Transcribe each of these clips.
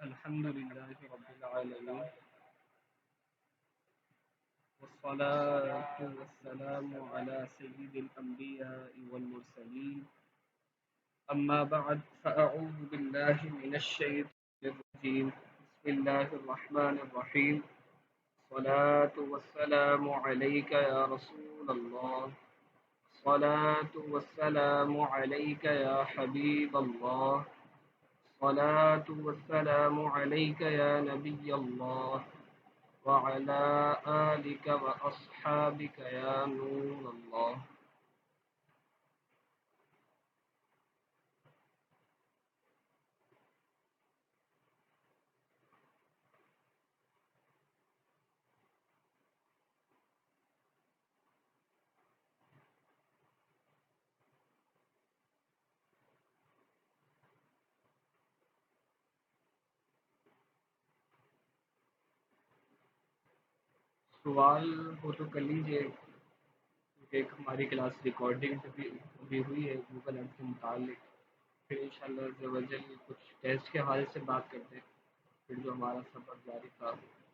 الحمد لله رب العالمين، والصلاة والسلام على سيد الأنبياء والمرسلين. أما بعد، فأعوذ بالله من الشيطان الرجيم. بسم الله الرحمن الرحيم. الصلاة والسلام عليك يا رسول الله. الصلاة والسلام عليك يا حبيب الله. الصلاة والسلام عليك يا نبي الله، وعلى آلك وأصحابك يا نور الله. سوال ہو تو کر لیجیے، ایک ہماری کلاس ریکارڈنگ بھی ہوئی ہے گوگل ایپ کے متعلق. پھر انشاءاللہ عز و جل کچھ ٹیسٹ کے حوالے سے بات کرتے ہیں. پھر جو ہمارا سبق جاری تھا،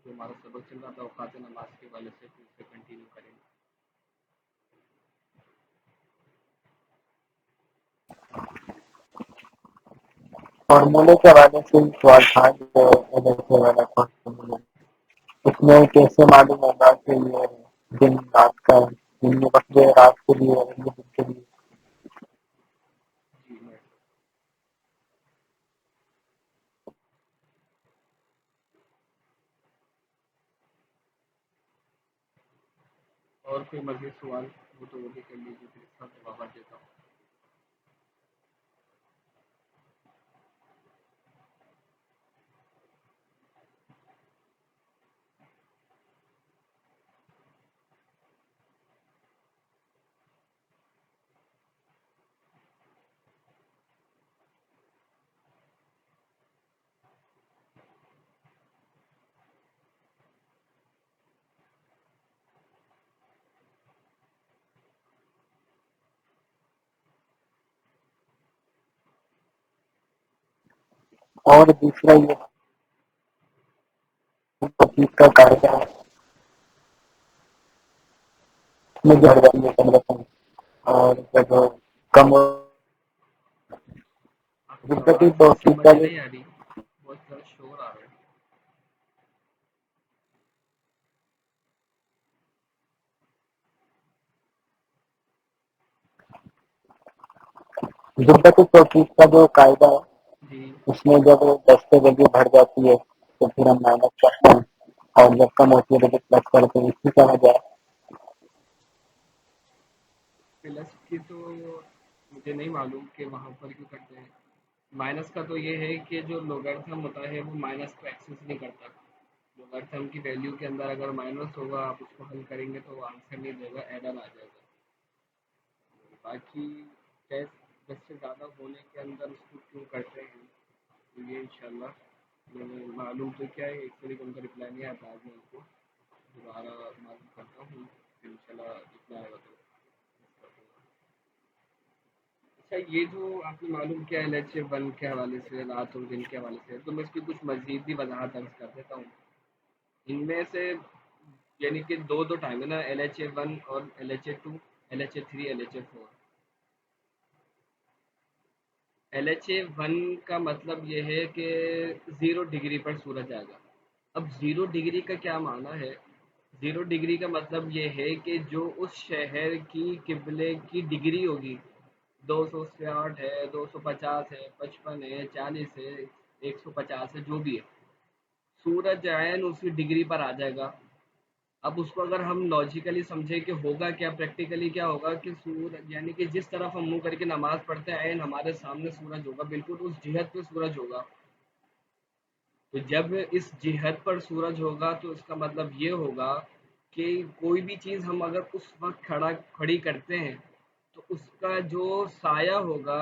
جو ہمارا سبق چل رہا تھا اوقات نماز کے حوالے سے، پھر اسے کنٹینیو کریں گے. فارمولے کے حوالے سے سوال تھا جو ایلچے والا فارمولہ، اس میں کیسے معلوم ہوگا کہ یہ دن رات کا ہے، دن میں وقت ہے رات کے لیے اور دن کے لیے. جی میں اور کوئی مزید سوال ہو تو وہ بھی کر لیجیے، پھر اس کا جواب دیتا ہوں. اور دوسرا یہ چیز کا قاعدہ ہے، اس میں جو ہر بات کم رقم اور جب کم آپ کی غربتی آواز توفیق سمجھ کا جو نہیں آ رہی، بہت زیادہ شور آ رہا ہے. غربتی توفیق کا جو قاعدہ ہے، جی اس میں جب 10 سے ویلیو بڑھ جاتی ہے تو پھر ہم مائنس کرتے ہیں، اور جب کم ہوتی ہے تو پلس کرتے ہیں. اس کی کیا وجہ ہے؟ پلس کی تو مجھے نہیں معلوم کہ وہاں پر کیوں کرتے ہیں. مائنس کا تو یہ ہے کہ جو لوگرتھم ہوتا ہے وہ مائنس کو ایکسس نہیں کرتا. لوگرتھم کی ویلیو کے اندر اگر مائنس ہوگا، آپ اس کو حل کریں گے تو وہ آنسر نہیں دے گا، ایرر آ جائے گا. باقی ٹیسٹ 10 سے زیادہ ہونے کے اندر اس کو کیوں کرتے ہیں، تو یہ انشاءاللہ میں معلوم تو کیا ہے، ایک طریقے ان کا رپلائی نہیں آتا، آج میں ان کو دوبارہ معلوم کرتا ہوں. پھر انشاءاللہ رپلائی آئے گا تو. اچھا، یہ جو آپ نے معلوم کیا ایل ایچ اے ون کے حوالے سے، رات اور دن کے حوالے سے، تو میں اس کی کچھ مزید بھی وضاحت درج کر دیتا ہوں. ان میں سے یعنی کہ دو دو ٹائم ہے نا، ایل ایچ اے ون اور L H A two, L H A three, L H A four. L H A one کا مطلب یہ ہے کہ 0 ڈگری پر سورج آئے گا. اب 0 ڈگری کا کیا معنی ہے؟ 0 ڈگری کا مطلب یہ ہے کہ جو اس شہر کی قبلے کی ڈگری ہوگی، 268 ہے، 250 ہے، 55 ہے، 40 ہے، 150 ہے، جو بھی ہے، سورج عین اسی ڈگری پر آ جائے گا. اب اس کو اگر ہم لاجیکلی سمجھیں کہ ہوگا کیا، پریکٹیکلی کیا ہوگا کہ سورج یعنی کہ جس طرف ہم منہ کر کے نماز پڑھتے ہیں عین ہمارے سامنے سورج ہوگا، بالکل اس جہت پہ سورج ہوگا. تو جب اس جہت پر سورج ہوگا تو اس کا مطلب یہ ہوگا کہ کوئی بھی چیز ہم اگر اس وقت کھڑی کرتے ہیں تو اس کا جو سایہ ہوگا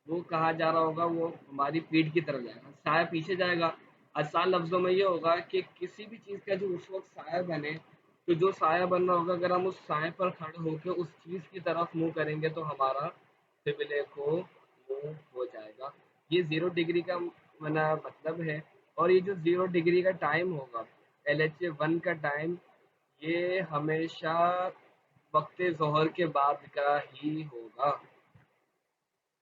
وہ کہاں جا رہا ہوگا، وہ ہماری پیٹھ کی طرف جائے گا، سایہ پیچھے جائے گا. آسان لفظوں میں یہ ہوگا کہ کسی بھی چیز کا جو اس وقت سایہ بنے، تو جو سایہ بننا ہوگا اگر ہم اس سایہ پر کھڑے ہو کے اس چیز کی طرف منہ کریں گے تو ہمارا قبلے کو منہ ہو جائے گا. یہ 0 ڈگری کا مطلب ہے. اور یہ جو 0 ڈگری کا ٹائم ہوگا، LHA 1 کا ٹائم، یہ ہمیشہ وقت ظہر کے بعد کا ہی ہوگا۔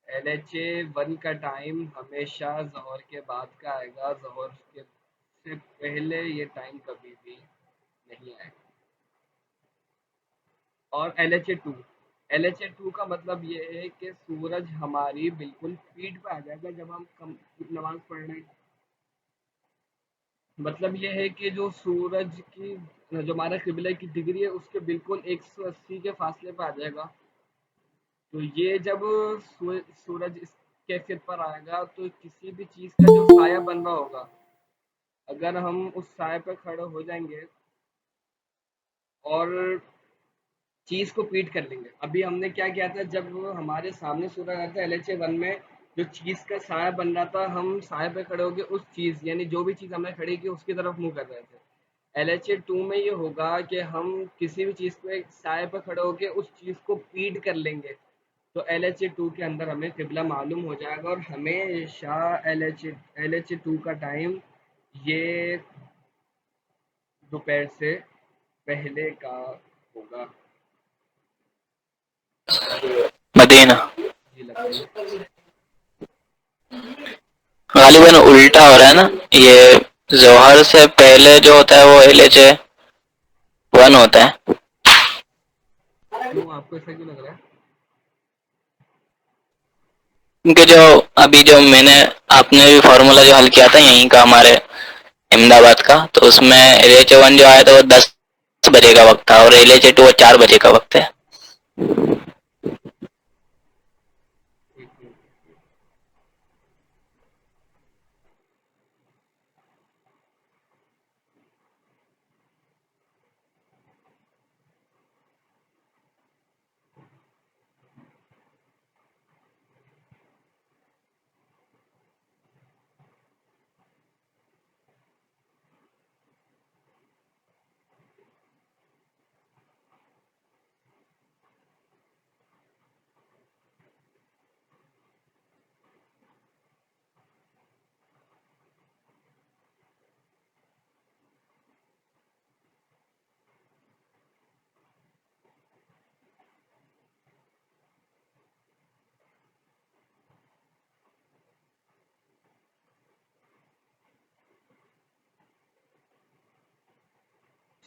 LHA 1 کا ٹائم ہمیشہ ظہر کے بعد کا آئے گا، ظہر کے سے پہلے یہ ٹائم کبھی بھی نہیں آئے گا۔ اور LHA 2 کا مطلب یہ ہے کہ سورج ہماری بالکل پیٹھ پہ آ جائے گا جب ہم نماز پڑھ رہے ہیں۔ مطلب یہ ہے کہ جو سورج کی جو ہمارا قبلہ کی ڈگری ہے اس کے بالکل 180 کے فاصلے پہ آ جائے گا۔ تو یہ جب سورج اس کیفیت پر آئے گا تو کسی بھی چیز کا جو سایہ بن رہا ہوگا، اگر ہم اس سائے پہ کھڑے ہو جائیں گے اور چیز کو پیٹ کر لیں گے۔ ابھی ہم نے کیا کیا تھا، جب ہمارے سامنے سورج آتا ہے LHA 1 میں جو چیز کا سایہ بن رہا تھا، ہم سائے پہ کھڑے ہو کے اس چیز یعنی جو بھی چیز ہمیں کھڑی کی اس کی طرف منہ کر رہے تھے۔ LHA 2 میں یہ ہوگا کہ ہم کسی بھی چیز پہ سائے پہ کھڑے ہو کے اس چیز کو پیٹ کر لیں گے، تو LHA 2 کے اندر ہمیں قبلہ معلوم ہو جائے گا، اور ہمیشہ LHA 2 کا ٹائم یہ دوپہر سے پہلے کا ہوگا۔ مدینہ جی لگائیے۔ غالباً الٹا ہو رہا ہے نا، یہ ظہر سے پہلے جو ہوتا ہے وہ LHA 1 ہوتا ہے، کیوں آپ کو ایسا کیوں لگ رہا ہے؟ کیونکہ جو ابھی جو میں نے آپ نے بھی فارمولا جو حل کیا تھا یہیں کا ہمارے احمد آباد کا، تو اس میں LHA 1 جو آیا تھا وہ 10 بجے کا وقت تھا، اور LHA 2 وہ 4 بجے کا وقت ہے۔ ایک منٹ۔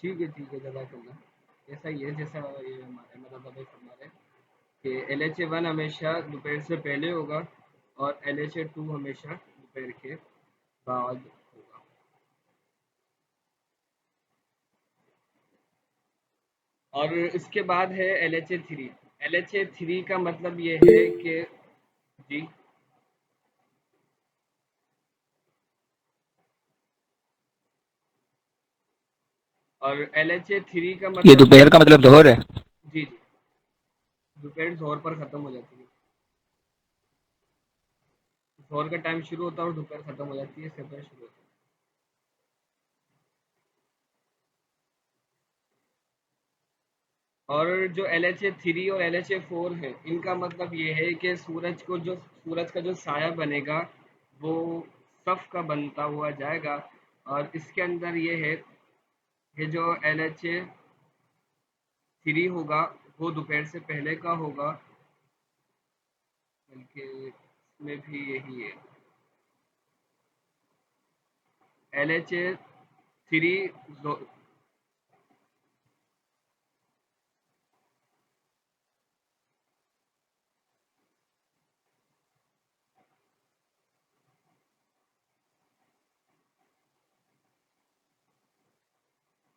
ٹھیک ہے جزاک اللہ۔ ایسا ہی ہے جیسا یہ ہمارے مدد ابھی فرما رہے ہیں کہ LHA 1 ہمیشہ دوپہر سے پہلے ہوگا اور LHA 2 ہمیشہ دوپہر کے بعد ہوگا۔ اور اس کے بعد ہے LHA 3۔ LHA 3 کا مطلب یہ ہے کہ جی اور LHA 3 کا یہ مطلب دوپہر کا مطلب ظہر ہے؟ جی دوپہر ظہر پر ختم ہو جاتی ہے۔ ظہر کا ٹائم شروع ہوتا ہے اور دوپہر ختم ہو جاتی ہے، سپہر شروع ہوتا ہے۔ اور جو LHA 3 اور LHA 4 ہے، ان کا مطلب یہ ہے کہ سورج کا جو سایہ بنے گا وہ صف کا بنتا ہوا جائے گا، اور اس کے اندر یہ ہے کہ جو LHA 3 ہوگا وہ دوپہر سے پہلے کا ہوگا، بلکہ اس میں بھی یہی ہے۔ LHA 3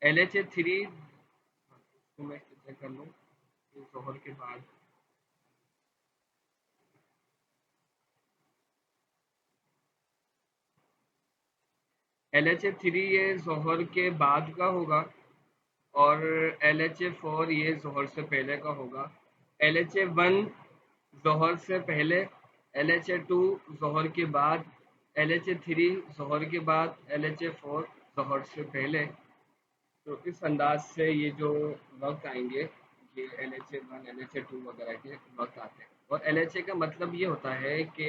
LHA 3 کو میں چیک کر لوں ظہر کے بعد۔ LHA 3 یہ ظہر کے بعد کا ہوگا، اور LHA 4 یہ ظہر سے پہلے کا ہوگا۔ LHA 1 ظہر سے پہلے، LHA 2 ظہر کے بعد، LHA 3 ظہر کے بعد، LHA 4 ظہر سے پہلے۔ تو اس انداز سے یہ جو وقت آئیں گے یہ LHA 1 LHA 2 وغیرہ کے وقت آتے ہیں۔ اور LHA کا مطلب یہ ہوتا ہے کہ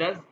10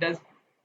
10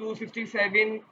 267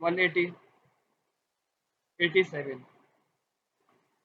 180, 87,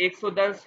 110।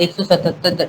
177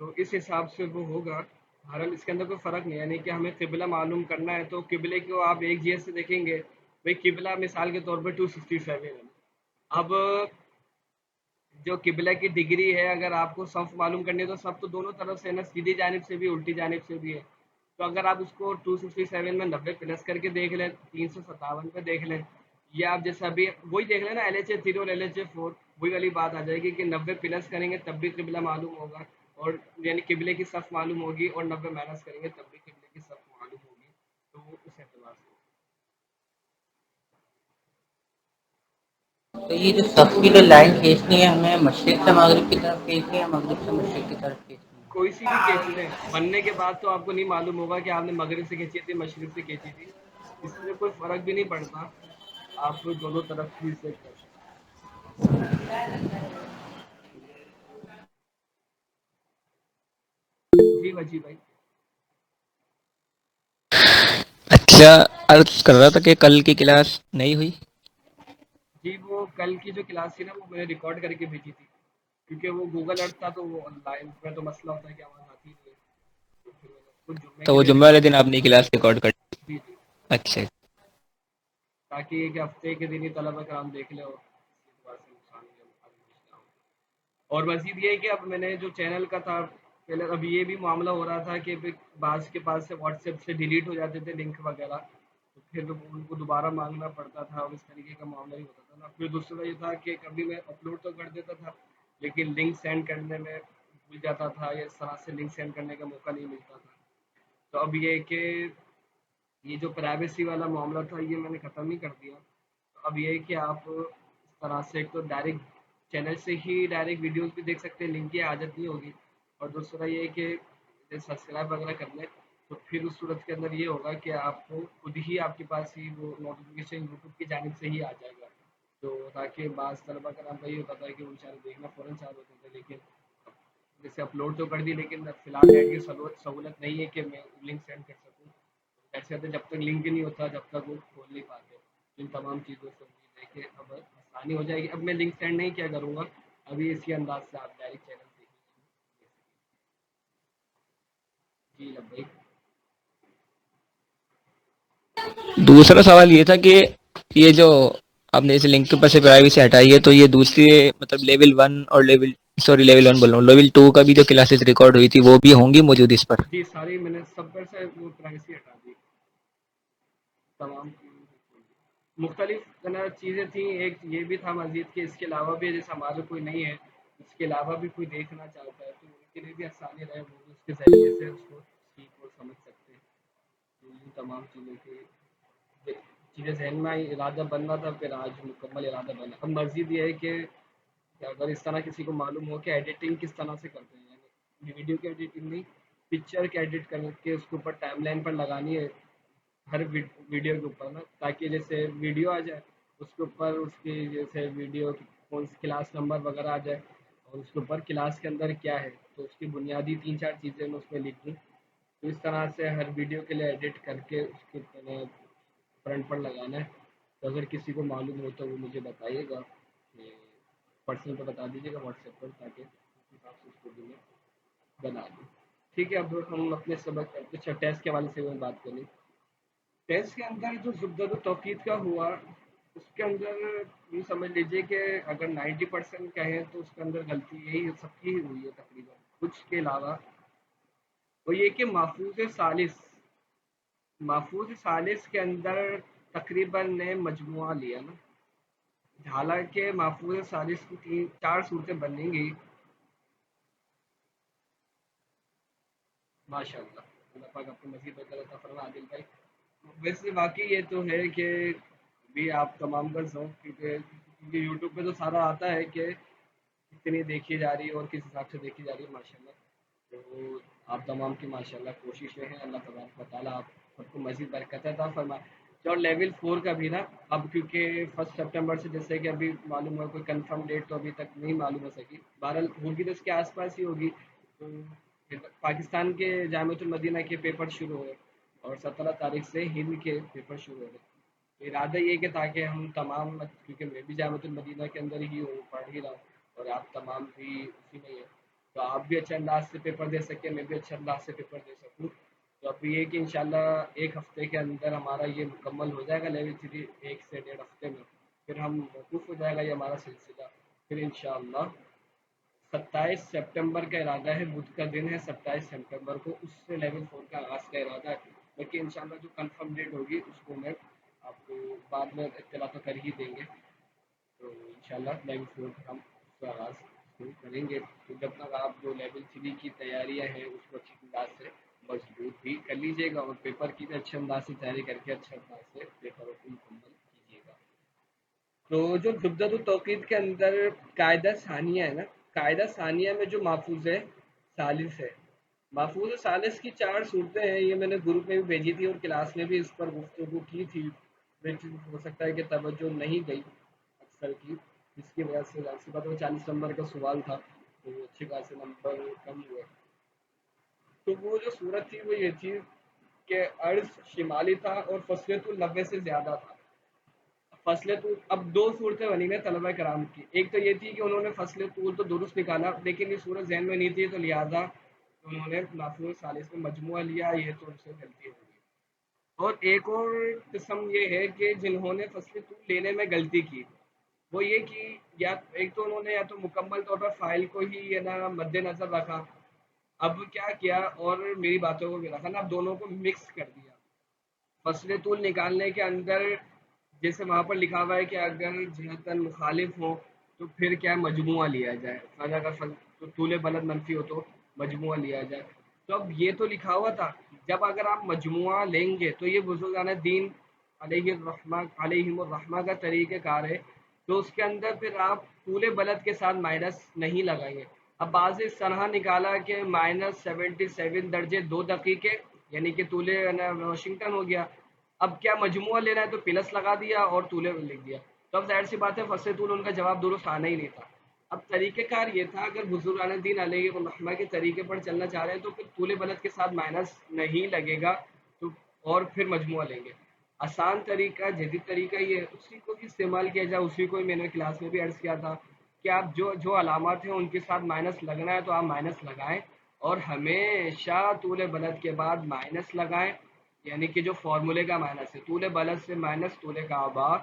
تو اس حساب سے وہ ہوگا. بہرحال اس کے اندر کوئی فرق نہیں ہے، یعنی کہ ہمیں قبلہ معلوم کرنا ہے تو قبلے کو آپ ایک جہت سے دیکھیں گے. بھائی قبلہ مثال کے طور پہ 267 ہے. اب جو قبلہ کی ڈگری ہے، اگر آپ کو صف معلوم کرنی ہے تو صف تو دونوں طرف سے ہے نا، سیدھی جانب سے بھی الٹی جانب سے بھی ہے. تو اگر آپ اس کو 267 میں 90 پلس کر کے دیکھ لیں، 357 پہ دیکھ لیں، یا آپ جیسا ابھی وہی دیکھ لیں نا، LHA 3 اور LHA 4 وہی والی بات آ جائے گی کہ 90 پلس کریں گے تب بھی قبلہ معلوم ہوگا، اور یعنی قبلے کی صف معلوم ہوگی، اور 90 مائنس کریں گے تب بھی قبلے کی صف معلوم ہوگی. تو وہ اس اعتبار سے. تو یہ جو صف کی جو لائن کھینچنی ہے ہمیں مشرق سے مغرب کی طرف کھینچنی ہے یا مغرب سے مشرق کی طرف کھینچنی ہے؟ کوئی سی بھی کھینچ لیں، بننے کے بعد تو آپ کو نہیں معلوم ہوگا کہ آپ نے مغرب سے کھینچی تھی مشرق سے کھینچی تھی. اس سے کوئی فرق بھی نہیں پڑتا، آپ دونوں طرف بھی سے کر سکتے ہیں. جی وجی بھائی. اچھا، عرض کر رہا تھا کہ کل کی کلاس نہیں ہوئی. جی وہ کل کی جو کلاس تھی نا، وہ میں نے ریکارڈ کر کے بھیجی تھی، کیونکہ وہ گوگل ارتھ تھا تو وہ لائن میں تو مسئلہ ہوتا ہے کہ آواز آتی نہیں ہے. تو پھر میں نے خود جمعے تو کے وہ لیے جمعہ والے ریکارڈ دن کر. آپ نے کلاس ریکارڈ کر. جی جی. اچھا. تاکہ یہ کہ ہفتے کے دن ہی طلبہ کرام دیکھ لے، اور اس اعتبار سے نقصان نہیں ہو. اور مزید یہ ہے کہ اب میں نے جو چینل کا تھا پہلے، اب یہ بھی معاملہ ہو رہا تھا کہ بعض کے پاس سے واٹس ایپ سے ڈیلیٹ ہو جاتے تھے لنک وغیرہ، تو پھر ان کو دوبارہ مانگنا پڑتا تھا، اور اس طریقے کا معاملہ ہی ہوتا تھا نا. پھر دوسرا یہ تھا کہ کبھی میں اپلوڈ تو کر دیتا تھا لیکن لنک سینڈ کرنے میں بھول جاتا تھا، یا اس طرح سے لنک سینڈ کرنے کا موقع نہیں ملتا تھا. تو اب یہ کہ یہ جو پرائیویسی والا معاملہ تھا یہ میں نے ختم ہی کر دیا. تو اب یہ ہے کہ آپ اس طرح سے ایک تو ڈائریکٹ چینل سے ہی ڈائریکٹ ویڈیوز بھی دیکھ سکتے ہیں، لنک کی عادت نہیں ہوگی. اور دوسرا یہ ہے کہ سبسکرائب وغیرہ کر لیں تو پھر اس صورت کے اندر یہ ہوگا کہ آپ کو خود ہی آپ کے پاس ہی وہ نوٹیفیکیشن یوٹیوب کی جانب سے ہی آ جائے گا. تو تاکہ بعض طلبہ کا نام کا یہ ہوتا تھا کہ وہ چینل دیکھنا فوراً چالو ہوتے تھے، لیکن جیسے اپلوڈ تو کر دی لیکن فی الحال نیٹ کی سہولت نہیں ہے کہ میں لنک سینڈ کر سکوں. ایسے ہوتے جب تک لنک ہی نہیں ہوتا جب تک وہ کھول نہیں پاتے. ان تمام چیزوں سے امید ہے کہ اب آسانی ہو جائے گی. اب میں لنک سینڈ نہیں کیا کروں گا، ابھی اسی انداز سے آپ ڈائریکٹ چینل سے جی لبئی. دوسرا سوال یہ تھا کہ یہ جو آپ نے اس لنک کے اوپر سے پرائیویسی ہٹائی ہے، تو یہ دوسری مطلب لیول 1 اور لیول 1 بول رہا ہوں، لیول 2 کا بھی جو کلاسز ریکارڈ ہوئی تھی وہ بھی ہوں گی موجود اس پر؟ جی ساری میں نے سب پر سے وہ پرائیویسی ہٹا دی. تمام مختلف چیزیں تھیں. ایک یہ بھی تھا مزید کہ اس کے علاوہ بھی جیسے ہمارے کوئی نہیں ہے، اس کے علاوہ بھی کوئی دیکھنا چاہتا ہے تو ان کے لیے بھی آسانی رہے، وہ بھی اس کے ذریعے سے اس کو سیکھ اور سمجھ سکتے ہیں. تو یہ تمام چیزیں چیزیں ذہن میں ارادہ بننا تھا، پھر آج مکمل ارادہ بنا. اب مزید یہ ہے کہ اگر اس طرح کسی کو معلوم ہو کہ ایڈیٹنگ کس طرح سے کرتے ہیں، یعنی ویڈیو کی ایڈیٹنگ نہیں، پکچر کی ایڈٹ کر کے اس کے اوپر ٹائم لائن پر لگانی ہے ہر ویڈیو کے اوپر نا، تاکہ جیسے ویڈیو آ جائے اس کے اوپر اس کی جیسے ویڈیو کون سی کلاس نمبر وغیرہ آ جائے، اور اس کے اوپر کلاس کے اندر کیا ہے تو اس کی بنیادی 3-4 چیزیں میں اس میں لکھ دوں. تو اس طرح سے ہر ویڈیو کے لیے ایڈٹ کر کے اس کے فرنٹ پر لگانا ہے. تو اگر کسی کو معلوم ہو تو وہ مجھے بتائیے گا کہ پرسنل پہ بتا دیجیے گا واٹس ایپ پر، تاکہ اس حساب سے اس کو بھی میں بنا دوں. ٹھیک ہے. اب ہم اپنے سبق اچھا ٹیسٹ کے حوالے سے میں بات کریں. ٹیسٹ کے اندر جو زبدت و توقید کا ہوا، اس کے اندر یہ سمجھ لیجیے کہ اگر 90% کہیں تو اس کے اندر غلطی یہی سب کی ہی ہوئی ہے تقریباً کچھ کے علاوہ. وہ یہ کہ محفوظ ثالث کے اندر تقریباً نے مجموعہ لیا نا، حالانکہ محفوظ ثالث کی 4 صورتیں بنیں گی. ماشاء اللہ، اللہ پاک آپ کو مزید بہتر عطا فرمائے عادل بھائی. ویسے واقعی یہ تو ہے کہ بھی آپ تمام کا ذوق، کیونکہ یوٹیوب پہ تو سارا آتا ہے کہ کتنی دیکھی جا رہی ہے اور کس حساب سے دیکھی جا رہی ہے. ماشاء اللہ. تو آپ تمام کی ماشاء اللہ کوششیں ہیں، اللہ تبارک و تعالیٰ آپ سب کو مزید برکت عطا فرمائے. اور لیول 4 کا بھی نا، اب کیونکہ 1 سپٹمبر سے جیسے کہ ابھی معلوم ہوا کوئی کنفرم ڈیٹ تو ابھی تک نہیں معلوم ہو سکی، بہرحال ہوگی تو اس کے آس پاس ہی ہوگی. تو پاکستان کے جامعۃ المدینہ کے پیپر شروع ہوئے اور 17 تاریخ سے ہند کے پیپر شروع ہو گئے. ارادہ یہ کہ تاکہ ہم تمام، کیونکہ میں بھی جامعۃ المدینہ کے اندر ہی ہوں، پڑھ ہی رہا ہوں اور آپ تمام بھی اسی میں ہی ہیں، تو آپ بھی اچھے انداز سے پیپر دے سکیں، میں بھی اچھے انداز سے پیپر دے سکوں. تو اب یہ کہ انشاءاللہ ایک ہفتے کے اندر ہمارا یہ مکمل ہو جائے گا لیول 3، 1 سے 1.5 ہفتے میں پھر ہم موقوف ہو جائے گا یہ ہمارا سلسلہ. پھر انشاءاللہ 27 سپٹمبر کا ارادہ ہے، بدھ کا دن ہے 27 سپٹمبر کو، اس سے لیول 4 کا آغاز کا ارادہ ہے. لیکن انشاءاللہ جو کنفرم ڈیٹ ہوگی اس کو میں آپ کو بعد میں اطلاع تو کر ہی دیں گے. تو انشاءاللہ لیول 4 کا ہم اس کا آغاز شروع کریں گے. تو جب تک آپ جو لیول 3 کی تیاریاں ہیں اس کو اچھی انداز سے مضبوط بھی کر لیجیے گا، اور پیپر کی بھی اچھے انداز سے تیاری کر کے اچھے انداز سے پیپروں کو مکمل کیجیے گا. تو جو زبدۃ التوقید کے اندر قاعدہ ثانیہ ہے نا، قاعدہ ثانیہ میں جو محفوظ ہے ثالث ہے. محفوظ ثالث کی 4 صورتیں ہیں، یہ میں نے گروپ میں بھی بھیجی تھی اور کلاس میں بھی اس پر گفتگو کی تھی، لیکن ہو سکتا ہے کہ توجہ نہیں گئی اکثر کی، جس کی وجہ سے ظاہر سی بات ہے 40 نمبر کا سوال تھا تو وہ اچھے خاصے نمبر کم ہوئے. تو وہ جو صورت تھی وہ یہ تھی کہ عرض شمالی تھا اور فصلت ال90 سے زیادہ تھا. فصل طول اب 2 صورتیں بنی ہیں طلبہ کرام کی. ایک تو یہ تھی کہ انہوں نے فصل طول تو درست نکالا، لیکن یہ صورت ذہن میں نہیں تھی تو لہٰذا انہوں نے محفوظ ثالث میں مجموعہ لیا، یہ تو ان سے غلطی ہو گئی. اور ایک اور قسم یہ ہے کہ جنہوں نے فصل طول لینے میں غلطی کی، وہ یہ کہ یا ایک تو انہوں نے یا تو مکمل طور پر فائل کو ہی یہ نا مد نظر رکھا، اب کیا کیا اور میری باتوں کو بھی رکھا نا، اب دونوں کو مکس کر دیا. فصل طول نکالنے کے اندر جیسے وہاں پر لکھا ہوا ہے کہ اگر جہتاً مخالف ہو تو پھر کیا مجموعہ لیا جائے، اگر طول بلد منفی ہو تو مجموعہ لیا جائے. تو اب یہ تو لکھا ہوا تھا، جب اگر آپ مجموعہ لیں گے تو یہ بزرگان دین علیہم الرحمہ کا طریقہ کار ہے. تو اس کے اندر پھر آپ طول بلد کے ساتھ مائنس نہیں لگائیں گے. اب بعض اس طرح نکالا کہ -77 درجے 2 دقیقے، یعنی کہ طول واشنگٹن ہو گیا. اب کیا مجموعہ لینا ہے تو پلس لگا دیا اور طول لکھ دیا. تو اب ظاہر سی بات ہے فصل طول ان کا جواب درست آنا ہی نہیں تھا. اب طریقہ کار یہ تھا، اگر بزرگان دین علیہ الرحمہ کے طریقے پر چلنا چاہ رہے ہیں تو پھر طول بلد کے ساتھ مائنس نہیں لگے گا تو اور پھر مجموعہ لیں گے. آسان طریقہ، جدید طریقہ یہ اسی کو بھی استعمال کیا جائے، اسی کو ہی میں نے کلاس میں بھی عرض کیا تھا کہ آپ جو علامات ہیں ان کے ساتھ مائنس لگنا ہے تو آپ مائنس لگائیں، اور ہمیشہ طول بلد کے بعد مائنس لگائیں. یعنی کہ جو فارمولے کا مائنس ہے طول بلد سے مائنس طول کعبہ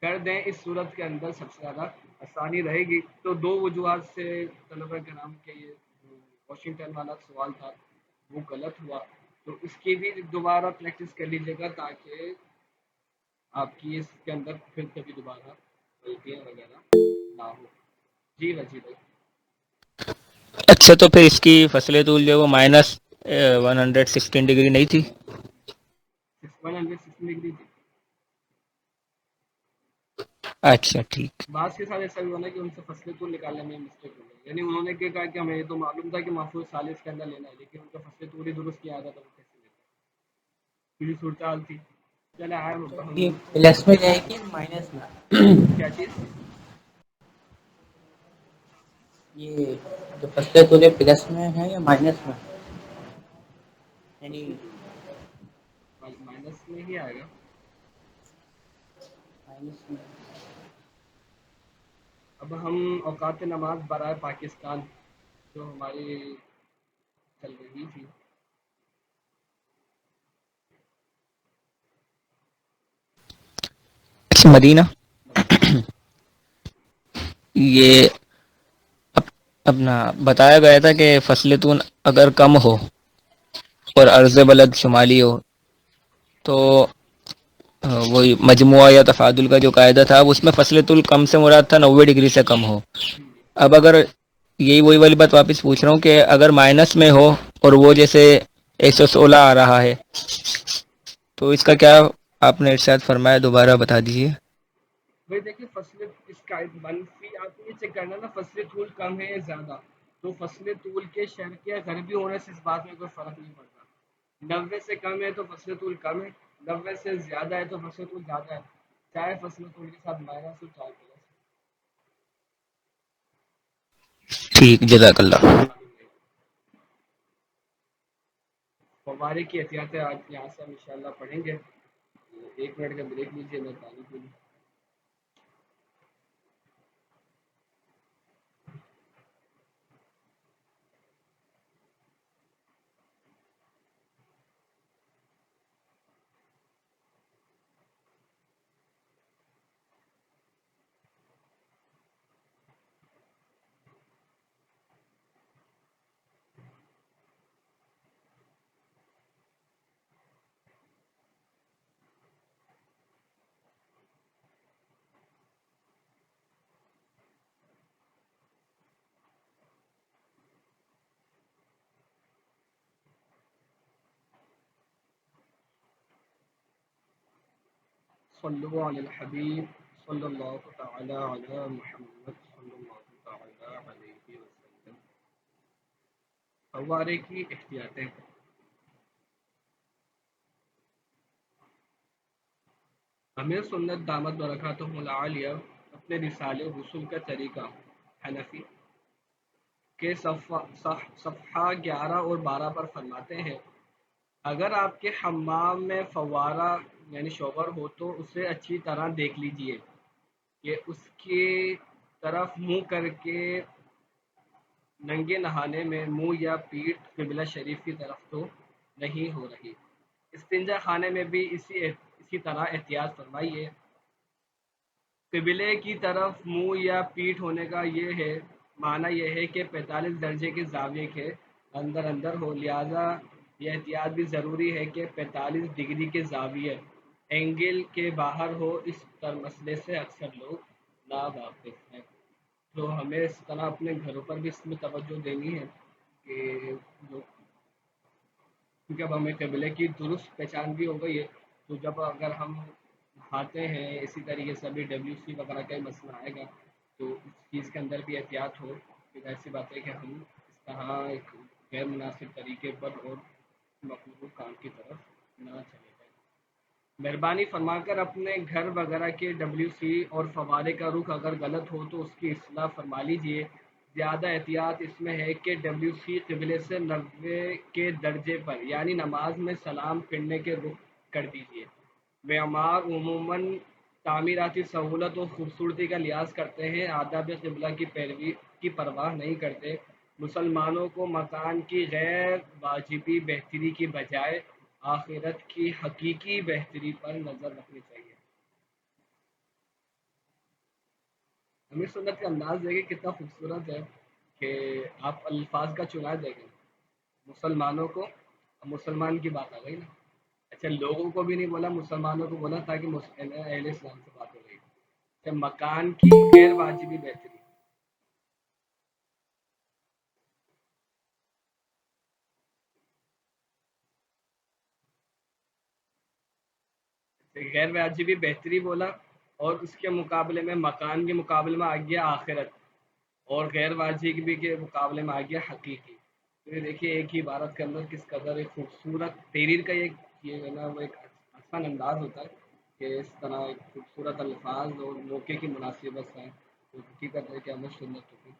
کر دیں. اس صورت کے اندر سب سے زیادہ آسانی رہے گی. تو 2 وجوہات سے طلبہ کرام کے یہ واشنگٹن والا سوال تھا وہ غلط ہوا. تو اس کی بھی دوبارہ پریکٹس کر لیجیے گا تاکہ آپ کی اس کے اندر پھر کبھی دوبارہ غلطیاں وغیرہ نہ ہو. جی وجی بھائی. اچھا تو پھر اس کی فصل طول جو ہے وہ -116 ڈگری نہیں تھی؟ 116 ڈگری تھی. اچھا ٹھیک. بعض کے ساتھ ایسا بھی ہونا کہ ان سے فصل طول نکالنے میں مسٹیک ہو گئی، یعنی انہوں نے کیا کہا کہ ہمیں یہ تو معلوم تھا کہ محفوظ ثالث کے اندر لینا ہے، لیکن ان کا فصل طول ہی درست کیا آتا تھا وہ کیسے لیتے. پوری صورتحال تھی. چلے آئے ہم یہ پلس میں جائے گی مائنس میں؟ کیا چیز یہ جو فصل طول پلس میں ہے یا مائنس میں؟ یعنی فصل طول مائنس میں ہی آئے گا. مائنس میں. اب ہم اوقات نماز برائے پاکستان جو ہماری چل رہی تھی، مدینہ مدینہ یہ اپنا بتایا گیا تھا کہ فصل طول اگر کم ہو اور عرض بلد شمالی ہو تو وہی مجموعہ یا تفاضل کا جو قاعدہ تھا اس میں فصل طول کم سے مراد تھا 90 ڈگری سے کم ہو. اب اگر یہی وہی والی بات واپس پوچھ رہا ہوں کہ اگر مائنس میں ہو اور وہ جیسے 116 آ رہا ہے تو اس کا کیا آپ نے ارشاد فرمایا، دوبارہ بتا دیجیے. بھائی دیکھیے فصل اس کا منفی آپ کو یہ چیک کرنا نا فصل طول کم ہے یا زیادہ. تو فصل طول کے شرقی یا غربی ہونے سے اس بات میں کوئی فرق نہیں پڑتا. 90 سے کم ہے تو فصل طول کم ہے، 90 سے زیادہ ہے تو فصل طول زیادہ ہے، چاہے فصل طول کے ساتھ مائنس ہو چاہے پلس. ٹھیک، جزاک اللہ. فوارے کی احتیاطیں آج یہاں سے ہم انشاءاللہ پڑھیں گے. 1 منٹ کا بریک لیجیے، میں پانی پی لوں. صلوا علی الحبیب صلی اللہ تعالی علی محمد صلی اللہ تعالی علیہ وسلم. فوارے کی احتیاطیں. امیر سنت دامت برکاتہم العالیہ اپنے رسالے غسل کا طریقہ حنفی کے صفحہ 11 اور 12 پر فرماتے ہیں اگر آپ کے حمام میں فوارہ یعنی شاور ہو تو اسے اچھی طرح دیکھ لیجئے کہ اس کی طرف منہ کر کے ننگے نہانے میں منہ یا پیٹھ قبلہ شریف کی طرف تو نہیں ہو رہی. استنجا خانے میں بھی اسی طرح احتیاط فرمائیے. قبلے کی طرف منہ یا پیٹھ ہونے کا معنی یہ ہے کہ 45 درجے کے زاویے کے اندر ہو، لہذا یہ احتیاط بھی ضروری ہے کہ 45 ڈگری کے زاویے اینگل کے باہر ہو. اس مسئلے سے اکثر لوگ ناواقف ہیں، تو ہمیں اس طرح اپنے گھروں پر بھی اس میں توجہ دینی ہے کہ کیونکہ اب ہمیں قبلے کی درست پہچان بھی ہو گئی ہے، تو جب اگر ہم نہاتے ہیں اسی طریقے سے ابھی WC وغیرہ کا مسئلہ آئے گا تو اس چیز کے اندر بھی احتیاط ہو کہ ایسی بات ہے کہ ہم اس طرح ایک غیر مناسب طریقے پر اور مقبول کام کی طرف نہ چلے جائیں. مہربانی فرما کر اپنے گھر وغیرہ کے WC اور فوارے کا رخ اگر غلط ہو تو اس کی اصلاح فرما لیجیے. زیادہ احتیاط اس میں ہے کہ WC قبلے سے 90 کے درجے پر یعنی نماز میں سلام پھرنے کے رخ کر دیجیے. معمار عموماً تعمیراتی سہولت اور خوبصورتی کا لحاظ کرتے ہیں، آداب قبلہ کی پیروی کی پرواہ نہیں کرتے. مسلمانوں کو مکان کی غیر واجبی بہتری کی بجائے آخرت کی حقیقی بہتری پر نظر رکھنی چاہیے. امیر سنت کا انداز دیکھیں کتنا خوبصورت ہے کہ آپ الفاظ کا چناؤ دیکھیں. مسلمانوں کو، مسلمان کی بات آ گئی نا، اچھا لوگوں کو بھی نہیں بولا، مسلمانوں کو بولا تاکہ اہل اسلام سے بات ہو گئی. اچھا مکان کی غیر واجبی بہتری، غیر واجبی بہتری بولا اور اس کے مقابلے میں مکان کے مقابلے میں آ گیا آخرت اور غیر واجبی کے مقابلے میں آ گیا حقیقی. تو یہ دیکھیے ایک ہی عبارت کے اندر کس قدر ایک خوبصورت تحریر کا یہ ہے نا وہ ایک آسان انداز ہوتا ہے کہ اس طرح ایک خوبصورت الفاظ اور موقع کی مناسبت سے تو حقیقت ہے کہ ہمیں سنت ہوگی.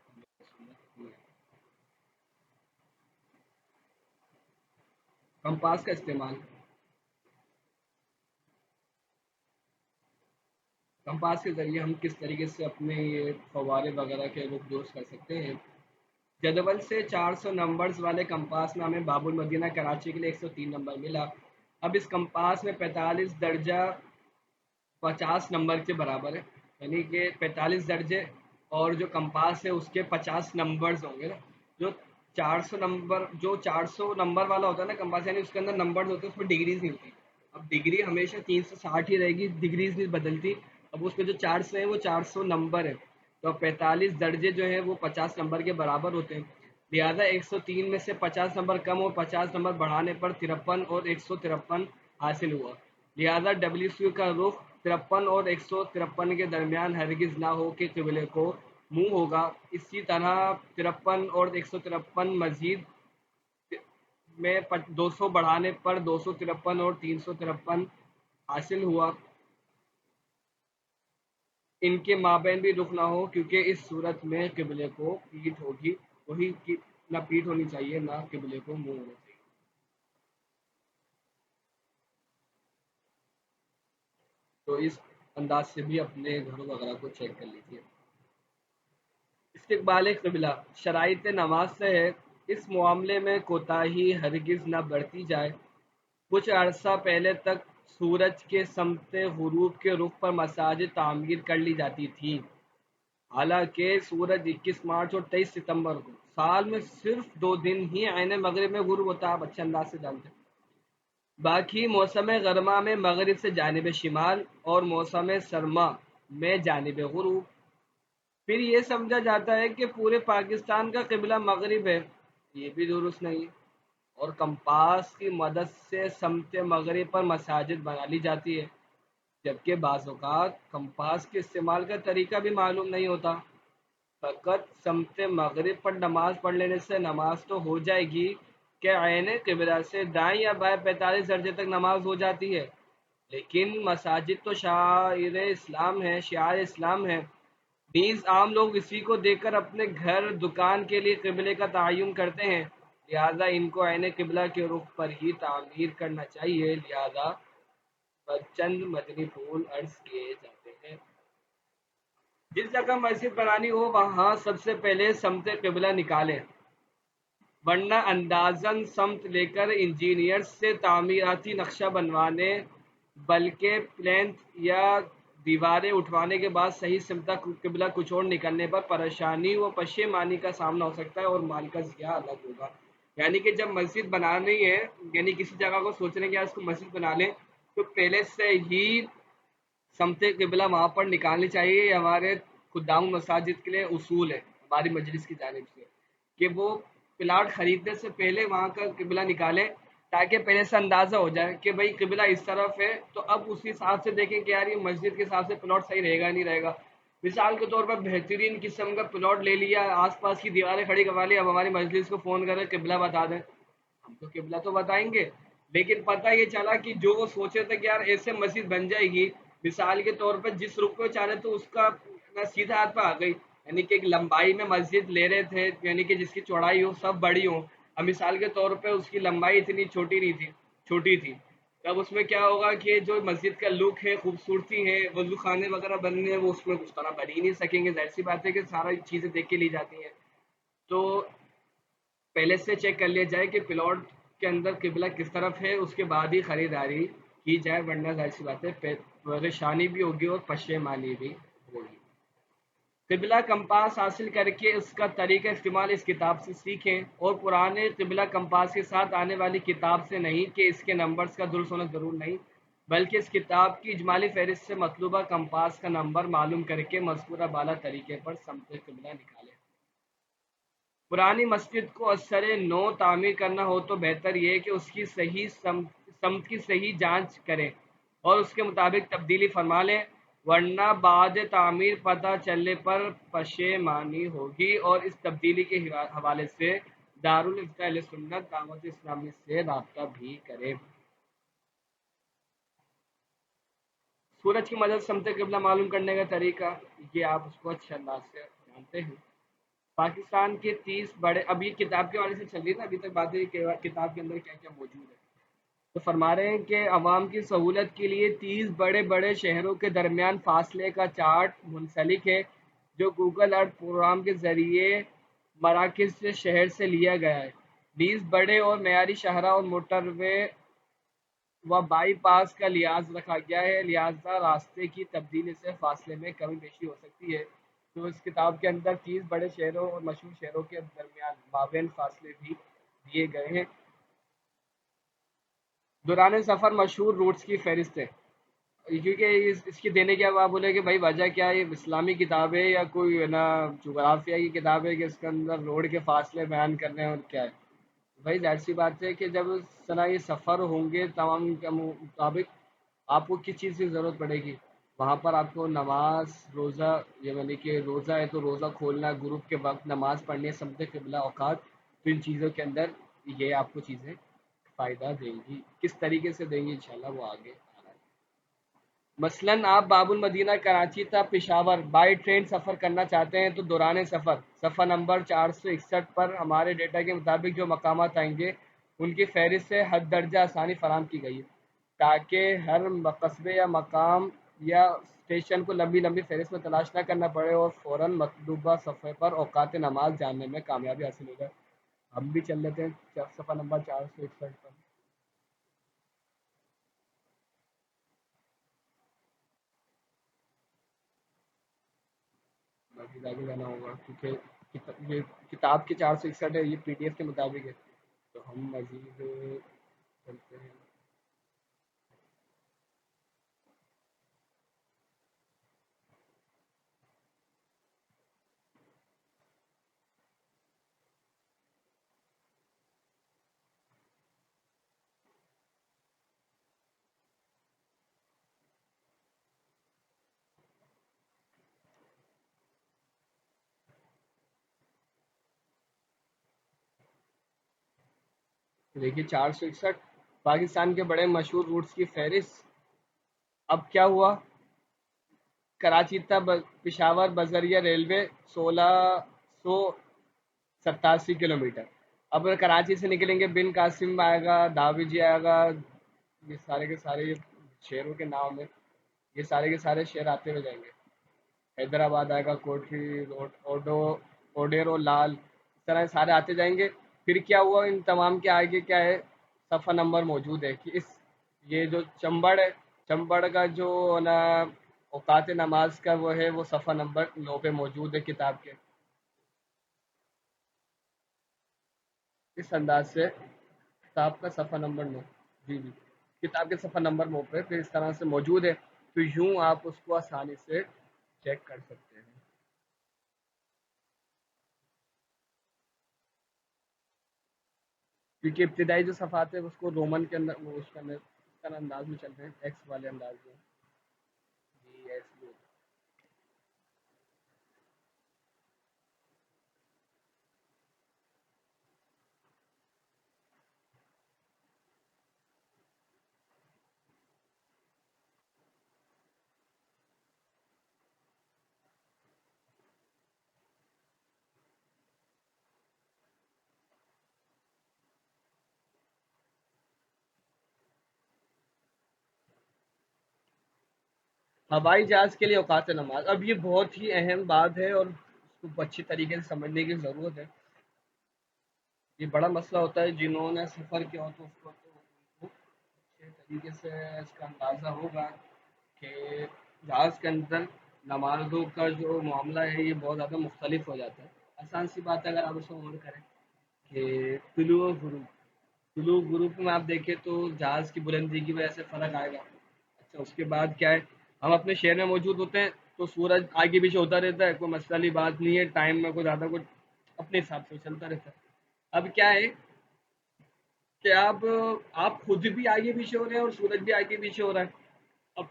کمپاس کا استعمال، کمپاس کے ذریعے ہم کس طریقے سے اپنے یہ فوارے وغیرہ کے رخ درست کر سکتے ہیں. جدول سے 400 نمبرز والے کمپاس میں ہمیں باب المدینہ کراچی کے لیے 103 نمبر ملا. اب اس کمپاس میں 45 درجہ 50 نمبر کے برابر ہے، یعنی کہ 45 درجے اور جو کمپاس ہے اس کے 50 نمبرز ہوں گے نا. جو 400 نمبر والا ہوتا ہے نا کمپاس، یعنی اس کے اندر نمبرز ہوتے ہیں، اس میں ڈگریز نہیں ہوتی. اب ڈگری ہمیشہ 360 ہی رہے گی، ڈگریز نہیں بدلتی. اب اس پہ جو 400 ہیں وہ 400 نمبر ہے، تو 45 درجے جو ہیں وہ 50 نمبر کے برابر ہوتے ہیں. لہذا 103 میں سے 50 نمبر کم اور 50 نمبر بڑھانے پر 53 اور 153 حاصل ہوا. لہذا WC کا رخ 53 اور 153 کے درمیان ہرگز نہ ہو کہ قبلے کو منہ ہوگا. اسی طرح 53 اور 153 مزید میں 200 بڑھانے پر 253 اور 353 حاصل ہوا. ان کے مابین بھی رخ نہ ہو کیونکہ اس صورت میں قبلے کو پیٹھ ہوگی، وہی نہ پیٹھ ہونی چاہیے نہ قبلے کو منہ ہونا چاہیے. تو اس انداز سے بھی اپنے گھروں وغیرہ کو چیک کر لیجیے. استقبال قبلہ شرائط نماز سے ہے، اس معاملے میں کوتاہی ہرگز نہ برتی جائے. کچھ عرصہ پہلے تک سورج کے سمت غروب کے رخ پر مساجد تعمیر کر لی جاتی تھیں، حالانکہ سورج 21 مارچ اور 23 ستمبر کو سال میں صرف 2 دن ہی عین مغرب میں غروب ہوتا ہے، آپ اچھے انداز سے جانتے ہیں. باقی موسم گرما میں مغرب سے جانب شمال اور موسم سرما میں جانب غروب. پھر یہ سمجھا جاتا ہے کہ پورے پاکستان کا قبلہ مغرب ہے، یہ بھی درست نہیں. اور کمپاس کی مدد سے سمت مغرب پر مساجد بنا لی جاتی ہے. جبکہ بعض اوقات کمپاس کے استعمال کا طریقہ بھی معلوم نہیں ہوتا. فقط سمت مغرب پر نماز پڑھ لینے سے نماز تو ہو جائے گی کہ عین قبلہ سے دائیں یا بائیں 45 درجے تک نماز ہو جاتی ہے. لیکن مساجد تو شعائر اسلام ہے. نیز عام لوگ اسی کو دیکھ کر اپنے گھر دکان کے لیے قبلے کا تعین کرتے ہیں، لہذا ان کو عین قبلہ کے رخ پر ہی تعمیر کرنا چاہیے. لہذا پر چند مدنی پھول عرض کیے جاتے ہیں. جس جگہ مسجد بنانی ہو وہاں سب سے پہلے سمت قبلہ نکالیں، ورنہ اندازاً سمت لے کر انجینئرز سے تعمیراتی نقشہ بنوانے، بلکہ پلینتھ یا دیواریں اٹھوانے کے بعد صحیح سمت قبلہ کچھ اور نکلنے پر پریشانی و پشیمانی کا سامنا ہو سکتا ہے اور مال کا ضیاع الگ ہوگا. یعنی کہ جب مسجد بنانی ہے، یعنی کسی جگہ کو سوچ رہے ہیں کہ اس کو مسجد بنا لیں، تو پہلے سے ہی سمت قبلہ وہاں پر نکالنی چاہیے. یہ ہمارے خدام مساجد کے لیے اصول ہے ہماری مجلس کی جانب سے کہ وہ پلاٹ خریدنے سے پہلے وہاں کا قبلہ نکالیں، تاکہ پہلے سے اندازہ ہو جائے کہ بھئی قبلہ اس طرف ہے. تو اب اسی حساب سے دیکھیں کہ یار یہ مسجد کے حساب سے پلاٹ صحیح رہے گا نہیں رہے گا. مثال کے طور پر بہترین قسم کا پلاٹ لے لیا، آس پاس کی دیواریں کھڑی کروا لی، اب ہماری مجلس کو فون کرے قبلہ بتا دیں، ہم تو قبلہ تو بتائیں گے، لیکن پتہ یہ چلا کہ جو وہ سوچے تھے کہ یار ایسے مسجد بن جائے گی، مثال کے طور پر جس رخ کو چاہ رہے تو اس کا سیدھا ہاتھ پہ آ گئی. یعنی کہ ایک لمبائی میں مسجد لے رہے تھے، یعنی کہ جس کی چوڑائی ہو سب بڑی ہو. اب مثال کے طور پہ اس کی لمبائی اتنی چھوٹی تھی. تب اس میں کیا ہوگا کہ جو مسجد کا لک ہے، خوبصورتی ہے، وضو خانے وغیرہ بننے ہیں، وہ اس میں اس طرح بن ہی نہیں سکیں گے. ظاہر سی بات ہے کہ سارا چیزیں دیکھ کے لی جاتی ہیں. تو پہلے سے چیک کر لیا جائے کہ پلاٹ کے اندر قبلہ کس طرف ہے، اس کے بعد ہی خریداری کی جائے، ورنہ ظاہر سی بات ہے پریشانی بھی ہوگی اور پشیمانی بھی ہوگی. قبلہ کمپاس حاصل کر کے اس کا طریقہ استعمال اس کتاب سے سیکھیں، اور پرانے قبلہ کمپاس کے ساتھ آنے والی کتاب سے نہیں کہ اس کے نمبرز کا درست ہونا ضرور نہیں، بلکہ اس کتاب کی اجمالی فہرست سے مطلوبہ کمپاس کا نمبر معلوم کر کے مذکورہ بالا طریقے پر سمت قبلہ نکالیں. پرانی مسجد کو اثر نو تعمیر کرنا ہو تو بہتر یہ کہ اس کی صحیح سمت کی صحیح جانچ کریں اور اس کے مطابق تبدیلی فرما لیں، ورنہ بعد تعمیر پتہ چلنے پر پشیمانی ہوگی. اور اس تبدیلی کے حوالے سے دارالفتہ اہل سنت دعوت اسلامی سے رابطہ بھی کریں. سورج کی مدد سمت قبلہ معلوم کرنے کا طریقہ، یہ آپ اس کو اچھے انداز سے جانتے ہیں. پاکستان کے 30 بڑے، اب یہ کتاب کے والے سے چل رہی ہے نا ابھی تک باتیں کہ کتاب کے اندر کیا کیا موجود ہے. تو فرما رہے ہیں کہ عوام کی سہولت کے لیے 30 بڑے بڑے شہروں کے درمیان فاصلے کا چارٹ منسلک ہے، جو گوگل ارتھ پروگرام کے ذریعے مراکز سے شہر سے لیا گیا ہے. 20 بڑے اور معیاری شاہراہ اور موٹر وے و بائی پاس کا لحاظ رکھا گیا ہے، لہذا راستے کی تبدیلی سے فاصلے میں کمی بیشی ہو سکتی ہے. تو اس کتاب کے اندر 30 بڑے شہروں اور مشہور شہروں کے درمیان مابین فاصلے بھی دیے گئے ہیں. دوران سفر مشہور روٹس کی فہرست ہے، کیونکہ اس کی دینے کے اب آپ بولے کہ بھائی وجہ کیا ہے، یہ اسلامی کتاب ہے یا کوئی ہے نا جغرافیہ کی کتاب ہے کہ اس کے اندر روڈ کے فاصلے بیان کرنے ہیں اور کیا ہے. بھائی ظاہر سی بات ہے کہ جب اس طرح یہ سفر ہوں گے تمام کے مطابق آپ کو کس چیز کی ضرورت پڑے گی، وہاں پر آپ کو نماز روزہ، یعنی کہ روزہ ہے تو روزہ کھولنا، گروپ کے وقت نماز پڑھنے، سمت قبلہ اوقات، تو ان چیزوں کے اندر یہ آپ کو چیزیں فائدہ دیں گی. کس طریقے سے دیں گی انشاءاللہ وہ آگے آ رہا ہے. مثلاً آپ باب المدینہ کراچی تا پشاور بائی ٹرین سفر کرنا چاہتے ہیں تو دوران سفر صفحہ نمبر 461 پر ہمارے ڈیٹا کے مطابق جو مقامات آئیں گے ان کی فہرست سے حد درجہ آسانی فراہم کی گئی ہے، تاکہ ہر قصبے یا مقام یا اسٹیشن کو لمبی لمبی فہرست میں تلاش نہ کرنا پڑے اور فوراً مطلوبہ صفحے پر اوقات نماز جاننے میں کامیابی حاصل ہو جائے. ہم بھی چل لیتے ہیں صفحہ نمبر 461 پر. باقی آگے جانا ہوگا کیونکہ یہ کتاب کے 461 ہے، یہ پی ڈی ایف کے مطابق ہے. تو ہم مزید چلتے ہیں. دیکھیے 461 پاکستان کے بڑے مشہور روٹس کی فہرست. اب کیا ہوا؟ کراچی تا پشاور بذریعہ ریلوے 1687 کلومیٹر. اب اگر کراچی سے نکلیں گے بن قاسم آئے گا، داوجی آئے گا، یہ سارے کے سارے شہروں کے نام ہیں، یہ سارے کے سارے شہر آتے ہوئے جائیں گے. حیدرآباد آئے گا، کوٹری، اوڈیرو، لال، اس طرح سارے آتے جائیں گے. پھر کیا ہوا؟ ان تمام کے آگے کیا ہے؟ صفحہ نمبر موجود ہے کہ یہ جو چمبڑ ہے، چمبڑ کا جو نا اوقات نماز کا وہ ہے، وہ صفحہ نمبر 9 پہ موجود ہے کتاب کے. اس انداز سے کتاب کا صفحہ نمبر 9، جی جی، کتاب کے صفحہ نمبر 9 پہ پھر اس طرح سے موجود ہے. تو یوں آپ اس کو آسانی سے چیک کر سکتے ہیں. کیونکہ ابتدائی جو صفحات ہے اس کو رومن کے اندر وہ اس کے اندر اس طرح انداز میں چلتے ہیں، ایکس والے انداز میں. جی ایس بی. ہوائی جہاز کے لیے اوقات نماز. اب یہ بہت ہی اہم بات ہے اور اس کو اچھی طریقے سے سمجھنے کی ضرورت ہے. یہ بڑا مسئلہ ہوتا ہے، جنہوں نے سفر کیا ہو تو اس کو اچھے طریقے سے اس کا اندازہ ہوگا کہ جہاز کے اندر نمازوں کا جو معاملہ ہے یہ بہت زیادہ مختلف ہو جاتا ہے. آسان سی بات ہے اگر آپ اس کو غور کریں کہ طلوع غروب میں آپ دیکھیں تو جہاز کی بلندی کی وجہ سے فرق آئے گا. اچھا اس کے بعد کیا ہے؟ ہم اپنے شہر میں موجود ہوتے ہیں تو سورج آگے پیچھے ہوتا رہتا ہے، کوئی مسئلہ بات نہیں ہے، ٹائم میں کوئی زیادہ کچھ اپنے حساب سے چلتا رہتا ہے. اب کیا ہے کہ آپ خود بھی آگے پیچھے ہو رہے ہیں اور سورج بھی آگے پیچھے ہو رہا ہے. اب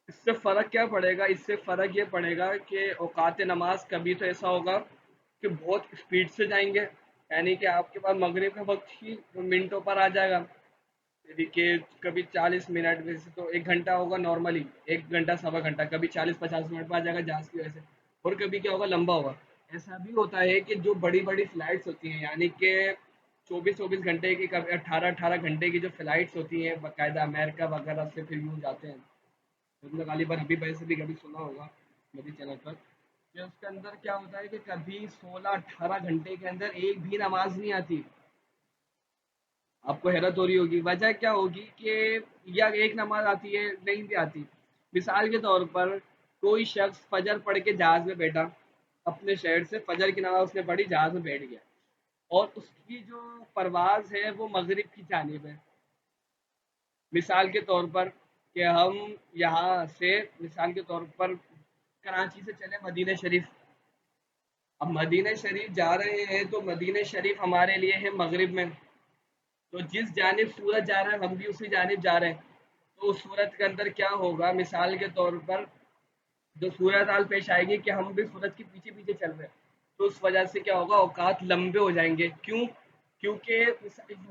اس سے فرق کیا پڑے گا؟ اس سے فرق یہ پڑے گا کہ اوقات نماز کبھی تو ایسا ہوگا کہ بہت اسپیڈ سے جائیں گے، یعنی کہ آپ کے پاس مغرب کا وقت ہی منٹوں پر آ جائے گا. یعنی کہ کبھی 40 منٹ، ویسے تو 1 گھنٹہ ہوگا نارملی، 1 گھنٹہ سوا گھنٹہ، کبھی 40-50 منٹ پہ آ جائے گا جہاز کی وجہ سے. اور کبھی کیا ہوگا؟ لمبا ہوگا. ایسا بھی ہوتا ہے کہ جو بڑی بڑی فلائٹس ہوتی ہیں، یعنی کہ 24-24 گھنٹے کی، کبھی 18-18 گھنٹے کی جو فلائٹس ہوتی ہیں باقاعدہ امریکہ وغیرہ سے پھر یوں جاتے ہیں. ہم نے غالباً ابھی بھائی سے بھی کبھی سنا ہوگا میری چینل پر کہ اس کے اندر کیا ہوتا ہے کہ کبھی 16-18 گھنٹے کے اندر ایک بھی نماز نہیں آتی. آپ کو حیرت ہو رہی ہوگی، وجہ کیا ہوگی کہ یا ایک نماز آتی ہے نہیں بھی آتی. مثال کے طور پر کوئی شخص فجر پڑھ کے جہاز میں بیٹھا، اپنے شہر سے فجر کی نماز اس نے پڑھی، جہاز میں بیٹھ گیا، اور اس کی جو پرواز ہے وہ مغرب کی جانب ہے. مثال کے طور پر کہ ہم یہاں سے مثال کے طور پر کراچی سے چلے مدینہ شریف. اب مدینہ شریف جا رہے ہیں تو مدینہ شریف ہمارے لیے ہے مغرب میں، تو جس جانب سورج جا رہا ہے ہم بھی اسی جانب جا رہے ہیں. تو اس صورت کے اندر کیا ہوگا؟ مثال کے طور پر جو صورتحال پیش آئے گی کہ ہم بھی سورج کے پیچھے پیچھے چل رہے ہیں، تو اس وجہ سے کیا ہوگا؟ اوقات لمبے ہو جائیں گے. کیوں؟ کیونکہ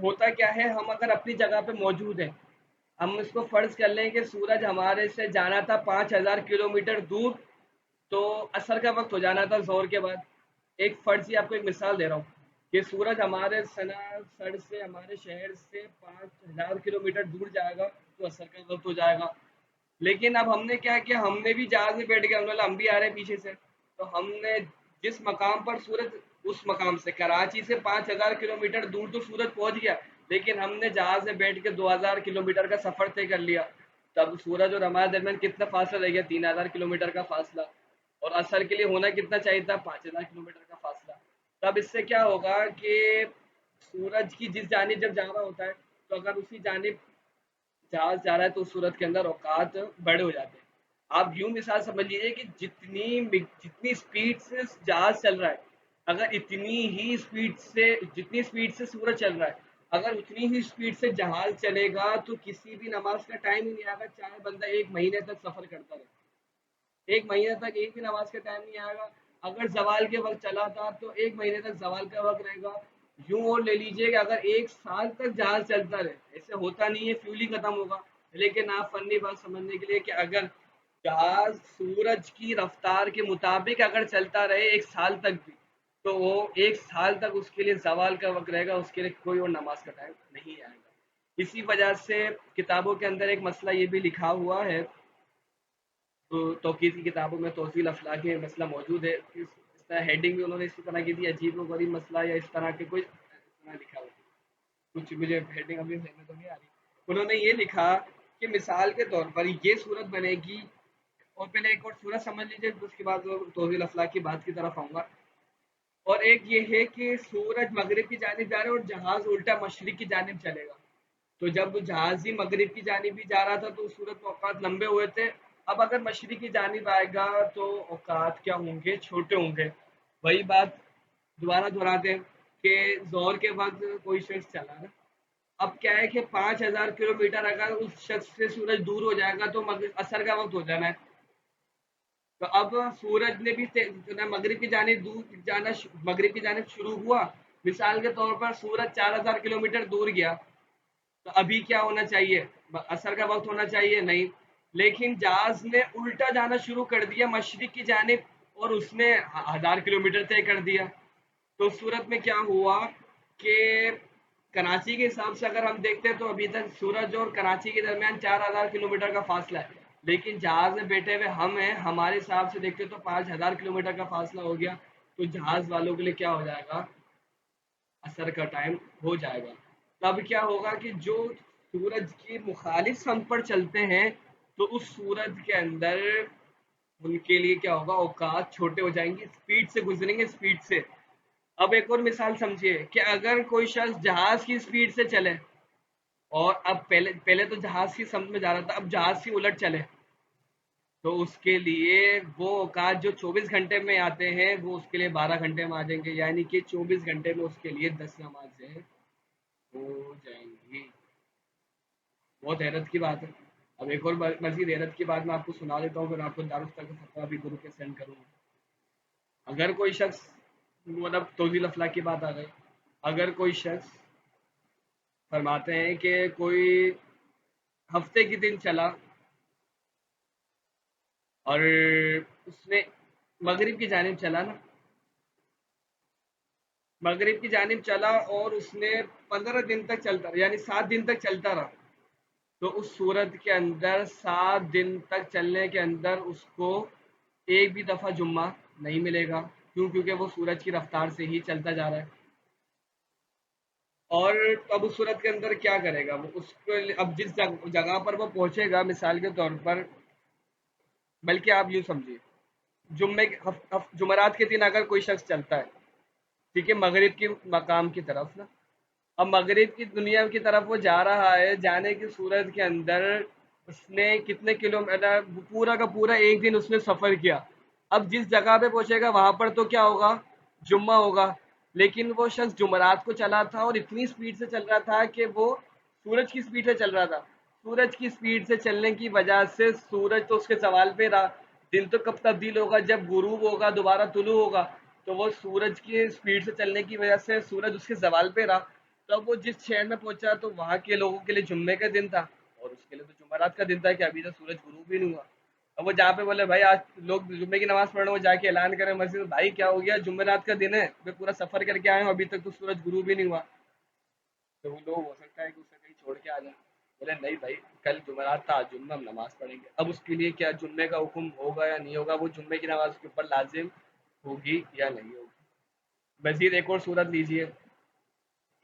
ہوتا کیا ہے، ہم اگر اپنی جگہ پہ موجود ہیں، ہم اس کو فرض کر لیں کہ سورج ہمارے سے جانا تھا 5000 کلومیٹر دور، تو عصر کا وقت ہو جانا تھا زہر کے بعد. ایک فرض ہی آپ کو ایک مثال دے رہا ہوں کہ سورج ہمارے سر سے ہمارے شہر سے 5000 کلومیٹر دور جائے گا تو عصر کا وقت ہو جائے گا. لیکن اب ہم نے کیا کیا؟ ہم نے بھی جہاز میں بیٹھ گیا، ہم بھی آ رہے ہیں پیچھے سے، تو ہم نے جس مقام پر سورج، اس مقام سے کراچی سے 5000 کلومیٹر دور تو سورج پہنچ گیا، لیکن ہم نے جہاز میں بیٹھ کے 2000 کلومیٹر کا سفر طے کر لیا. تب سورج اور ہمارے درمیان کتنا فاصلہ رہ گیا؟ 3000 کلومیٹر کا فاصلہ. اور عصر کے لیے ہونا کتنا چاہیے تھا؟ 5000 کلومیٹر کا فاصلہ. تب اس سے کیا ہوگا کہ سورج کی جس جانب جب جا رہا ہوتا ہے تو اگر اسی جانب جہاز جا رہا ہے تو اس صورت کے اندر اوقات بڑے ہو جاتے ہیں. آپ یوں مثال سمجھ لیجیے کہ جتنی اسپیڈ سے جہاز چل رہا ہے، اگر جتنی اسپیڈ سے سورج چل رہا ہے، اگر اتنی ہی اسپیڈ سے جہاز چلے گا تو کسی بھی نماز کا ٹائم ہی نہیں آئے گا، چاہے بندہ 1 مہینے تک سفر کرتا رہے. 1 مہینے تک ایک بھی نماز کا ٹائم نہیں آئے گا. اگر زوال کے وقت چلا تھا تو 1 مہینے تک زوال کا وقت رہے گا. یوں اور لے لیجئے کہ اگر 1 سال تک جہاز چلتا رہے، ایسے ہوتا نہیں ہے، فیول ہی ختم ہوگا، لیکن آپ فنی بات سمجھنے کے لیے کہ اگر جہاز سورج کی رفتار کے مطابق اگر چلتا رہے 1 سال تک بھی، تو وہ 1 سال تک اس کے لیے زوال کا وقت رہے گا، اس کے لیے کوئی اور نماز کا ٹائم نہیں آئے گا. اسی وجہ سے کتابوں کے اندر ایک مسئلہ یہ بھی لکھا ہوا ہے، توقید کی کتابوں میں توصیل افلاک میں مسئلہ موجود ہے. اس طرح ہیڈنگ بھی انہوں نے اسی طرح کی تھی، عجیب و غریب مسئلہ یا اس طرح کے کوئی اس طرح لکھا ہوا. کچھ مجھے ہیڈنگ ابھی ذہن میں تو نہیں آ رہی. انہوں نے یہ لکھا کہ مثال کے طور پر یہ صورت بنے گی، اور پہلے ایک اور صورت سمجھ لیجیے، اس کے بعد توحیل افلاق کی بات کی طرف آؤں گا. اور ایک یہ ہے کہ سورج مغرب کی جانب جا رہا ہے اور جہاز الٹا مشرق کی جانب چلے گا. تو جب جہاز ہی مغرب کی جانب بھی جا رہا تھا تو سورج کے اوقات لمبے ہوئے تھے. اب اگر مشرق کی جانب آئے گا تو اوقات کیا ہوں گے؟ چھوٹے ہوں گے. وہی بات دوبارہ دہراتے ہیں کہ زور کے وقت کوئی شخص چلا نا، اب کیا ہے کہ 5,000 کلومیٹر اگر اس شخص سے سورج دور ہو جائے گا تو اثر کا وقت ہو جانا ہے. تو اب سورج نے بھی مغرب کی جانب دور جانا، مغرب کی جانب شروع ہوا. مثال کے طور پر سورج 4,000 کلومیٹر دور گیا، تو ابھی کیا ہونا چاہیے؟ اثر کا وقت ہونا چاہیے نہیں، لیکن جہاز نے الٹا جانا شروع کر دیا مشرق کی جانب، اور اس نے 1,000 کلومیٹر طے کر دیا. تو اس صورت میں کیا ہوا کہ کراچی کے حساب سے اگر ہم دیکھتے ہیں تو ابھی تک سورج اور کراچی کے درمیان 4,000 کلومیٹر کا فاصلہ ہے، لیکن جہاز میں بیٹھے ہوئے ہم ہیں، ہمارے حساب سے دیکھتے تو 5,000 کلومیٹر کا فاصلہ ہو گیا. تو جہاز والوں کے لیے کیا ہو جائے گا؟ اثر کا ٹائم ہو جائے گا. تب کیا ہوگا کہ جو سورج کی مخالف سمت پر چلتے ہیں تو اس سورج کے اندر ان کے لیے کیا ہوگا؟ اوقات چھوٹے ہو جائیں گے، اسپیڈ سے گزریں گے، اسپیڈ سے. اب ایک اور مثال سمجھیے کہ اگر کوئی شخص جہاز کی اسپیڈ سے چلے، اور اب پہلے تو جہاز کی سمت میں جا رہا تھا، اب جہاز کی الٹ چلے، تو اس کے لیے وہ اوقات جو 24 گھنٹے میں آتے ہیں وہ اس کے لیے 12 گھنٹے میں آ جائیں گے، یعنی کہ 24 گھنٹے میں اس کے لیے 10 نمازیں ہو جائیں گی. بہت حیرت کی بات ہے. اب ایک اور مزید حیرت کی بات میں آپ کو سنا دیتا ہوں، پھر آپ کو دارالفتہ کا فتویٰ بھی گروپ پہ سینڈ کروں گا. اگر کوئی شخص، مطلب توزیل افلاق کی بات آ گئی، اگر کوئی شخص فرماتے ہیں کہ کوئی ہفتے کے دن چلا اور اس نے مغرب کی جانب چلا نا، مغرب کی جانب چلا اور اس نے 15 دن تک چلتا رہا، یعنی 7 دن تک چلتا رہا، تو اس صورت کے اندر 7 دن تک چلنے کے اندر اس کو ایک بھی دفعہ جمعہ نہیں ملے گا. کیوں؟ کیونکہ وہ سورج کی رفتار سے ہی چلتا جا رہا ہے. اور اب اس صورت کے اندر کیا کرے گا وہ؟ اس کو اب جس جگہ پر وہ پہنچے گا، مثال کے طور پر، بلکہ آپ یوں سمجھیے، جمعرات کے دن اگر کوئی شخص چلتا ہے، ٹھیک ہے، مغرب کی مقام کی طرف نا، اب مغرب کی دنیا کی طرف وہ جا رہا ہے، جانے کی صورت کے اندر اس نے کتنے کلومیٹر، پورا کا پورا ایک دن اس نے سفر کیا. اب جس جگہ پہ پہنچے گا وہاں پر تو کیا ہوگا؟ جمعہ ہوگا. لیکن وہ شخص جمعرات کو چلا تھا اور اتنی سپیڈ سے چل رہا تھا کہ وہ سورج کی سپیڈ سے چل رہا تھا. سورج کی سپیڈ سے چلنے کی وجہ سے سورج تو اس کے زوال پہ رہا. دن تو کب تبدیل ہوگا؟ جب غروب ہوگا، دوبارہ طلوع ہوگا. تو وہ سورج کی سپیڈ سے چلنے کی وجہ سے سورج اس کے زوال پہ رہا. تب وہ جس شہر میں پہنچا تو وہاں کے لوگوں کے لیے جمعے کا دن تھا، اور اس کے لیے تو جمعرات کا دن تھا کہ ابھی تک سورج غروب بھی نہیں ہوا. اب وہ جہاں پہ بولے بھائی آج لوگ جمعے کی نماز پڑھ رہے ہیں، وہ جا کے اعلان کریں مسجد میں، بھائی کیا ہو گیا؟ جمعرات کا دن ہے، میں پورا سفر کر کے آیا ہوں، ابھی تک تو سورج غروب بھی نہیں ہوا. تو وہ لوگ ہو سکتا ہے کہ اسے کہیں چھوڑ کے آ جائیں، بولے نہیں بھائی کل جمعرات تھا، آج جمعہ ہم نماز پڑھیں گے. اب اس کے لیے کیا جمعے کا حکم ہوگا یا نہیں ہوگا؟ وہ جمعے کی نماز کے اوپر لازم ہوگی یا نہیں ہوگی؟ مزید ایک اور صورت لیجئے،